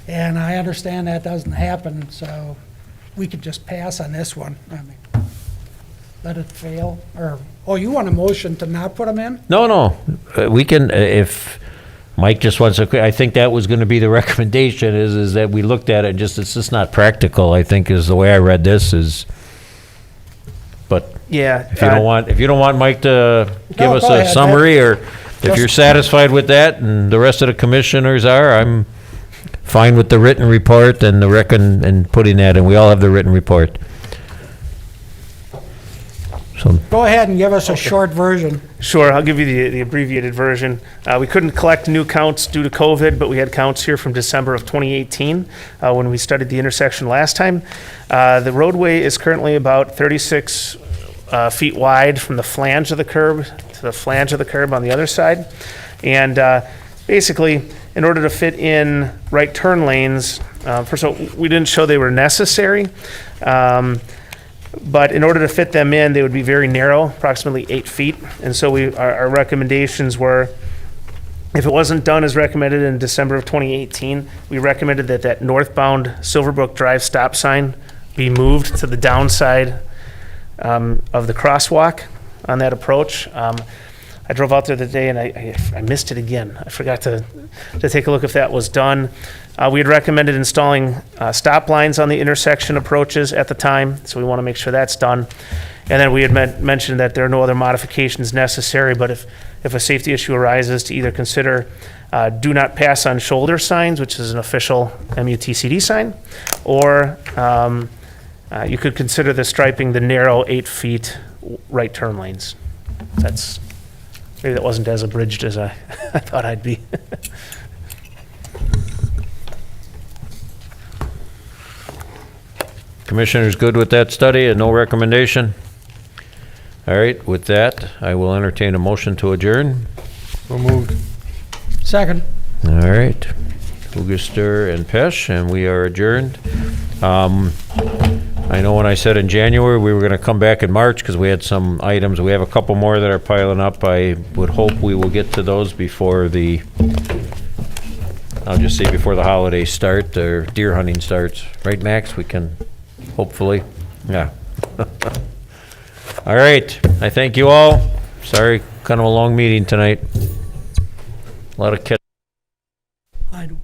And I understand that doesn't happen, so we could just pass on this one. I mean, let it fail, or, oh, you want a motion to not put them in? No, we can, if Mike just wants to, I think that was going to be the recommendation, is that we looked at it, just, it's just not practical, I think, is the way I read this, is, but Yeah. if you don't want Mike to give No, us go a ahead. summary, or if Just- you're satisfied with that, and the rest of the commissioners are, I'm fine with the written report and and putting that in. We all have the written report. So, Go ahead and give us a short version. Sure, I'll give you the abbreviated version. We couldn't collect new counts due to COVID, but we had counts here from December of 2018 when we studied the intersection last time. The roadway is currently about 36 feet wide from the flange of the curb to the flange of the curb on the other side. And basically, in order to fit in right turn lanes, first of all, we didn't show they were necessary. But in order to fit them in, they would be very narrow, approximately 8 feet. And so our recommendations were, if it wasn't done as recommended in December of 2018, we recommended that northbound Silverbrook Drive stop sign be moved to the downside of the crosswalk on that approach. I drove out there the day and I missed it again. I forgot to take a look if that was done. We had recommended installing stop lines on the intersection approaches at the time, so we want to make sure that's done. And then we had mentioned that there are no other modifications necessary, but if a safety issue arises, to either consider do not pass on shoulder signs, which is an official MUTCD sign, or you could consider the striping the narrow 8 feet right turn lanes. Maybe that wasn't as abridged as I thought I'd be. Commissioners good with that study and no recommendation? All right, with that, I will entertain a motion to adjourn. So moved. Second. All right, Ugister and Pesh, and we are adjourned. I know when I said in January, we were going to come back in March because we had some items. We have a couple more that are piling up. I would hope we will get to those before I'll just say before the holidays start, or deer hunting starts. Right, Max? We can, hopefully, yeah. All right, I thank you all. Sorry, kind of a long meeting tonight. A lot of I don't.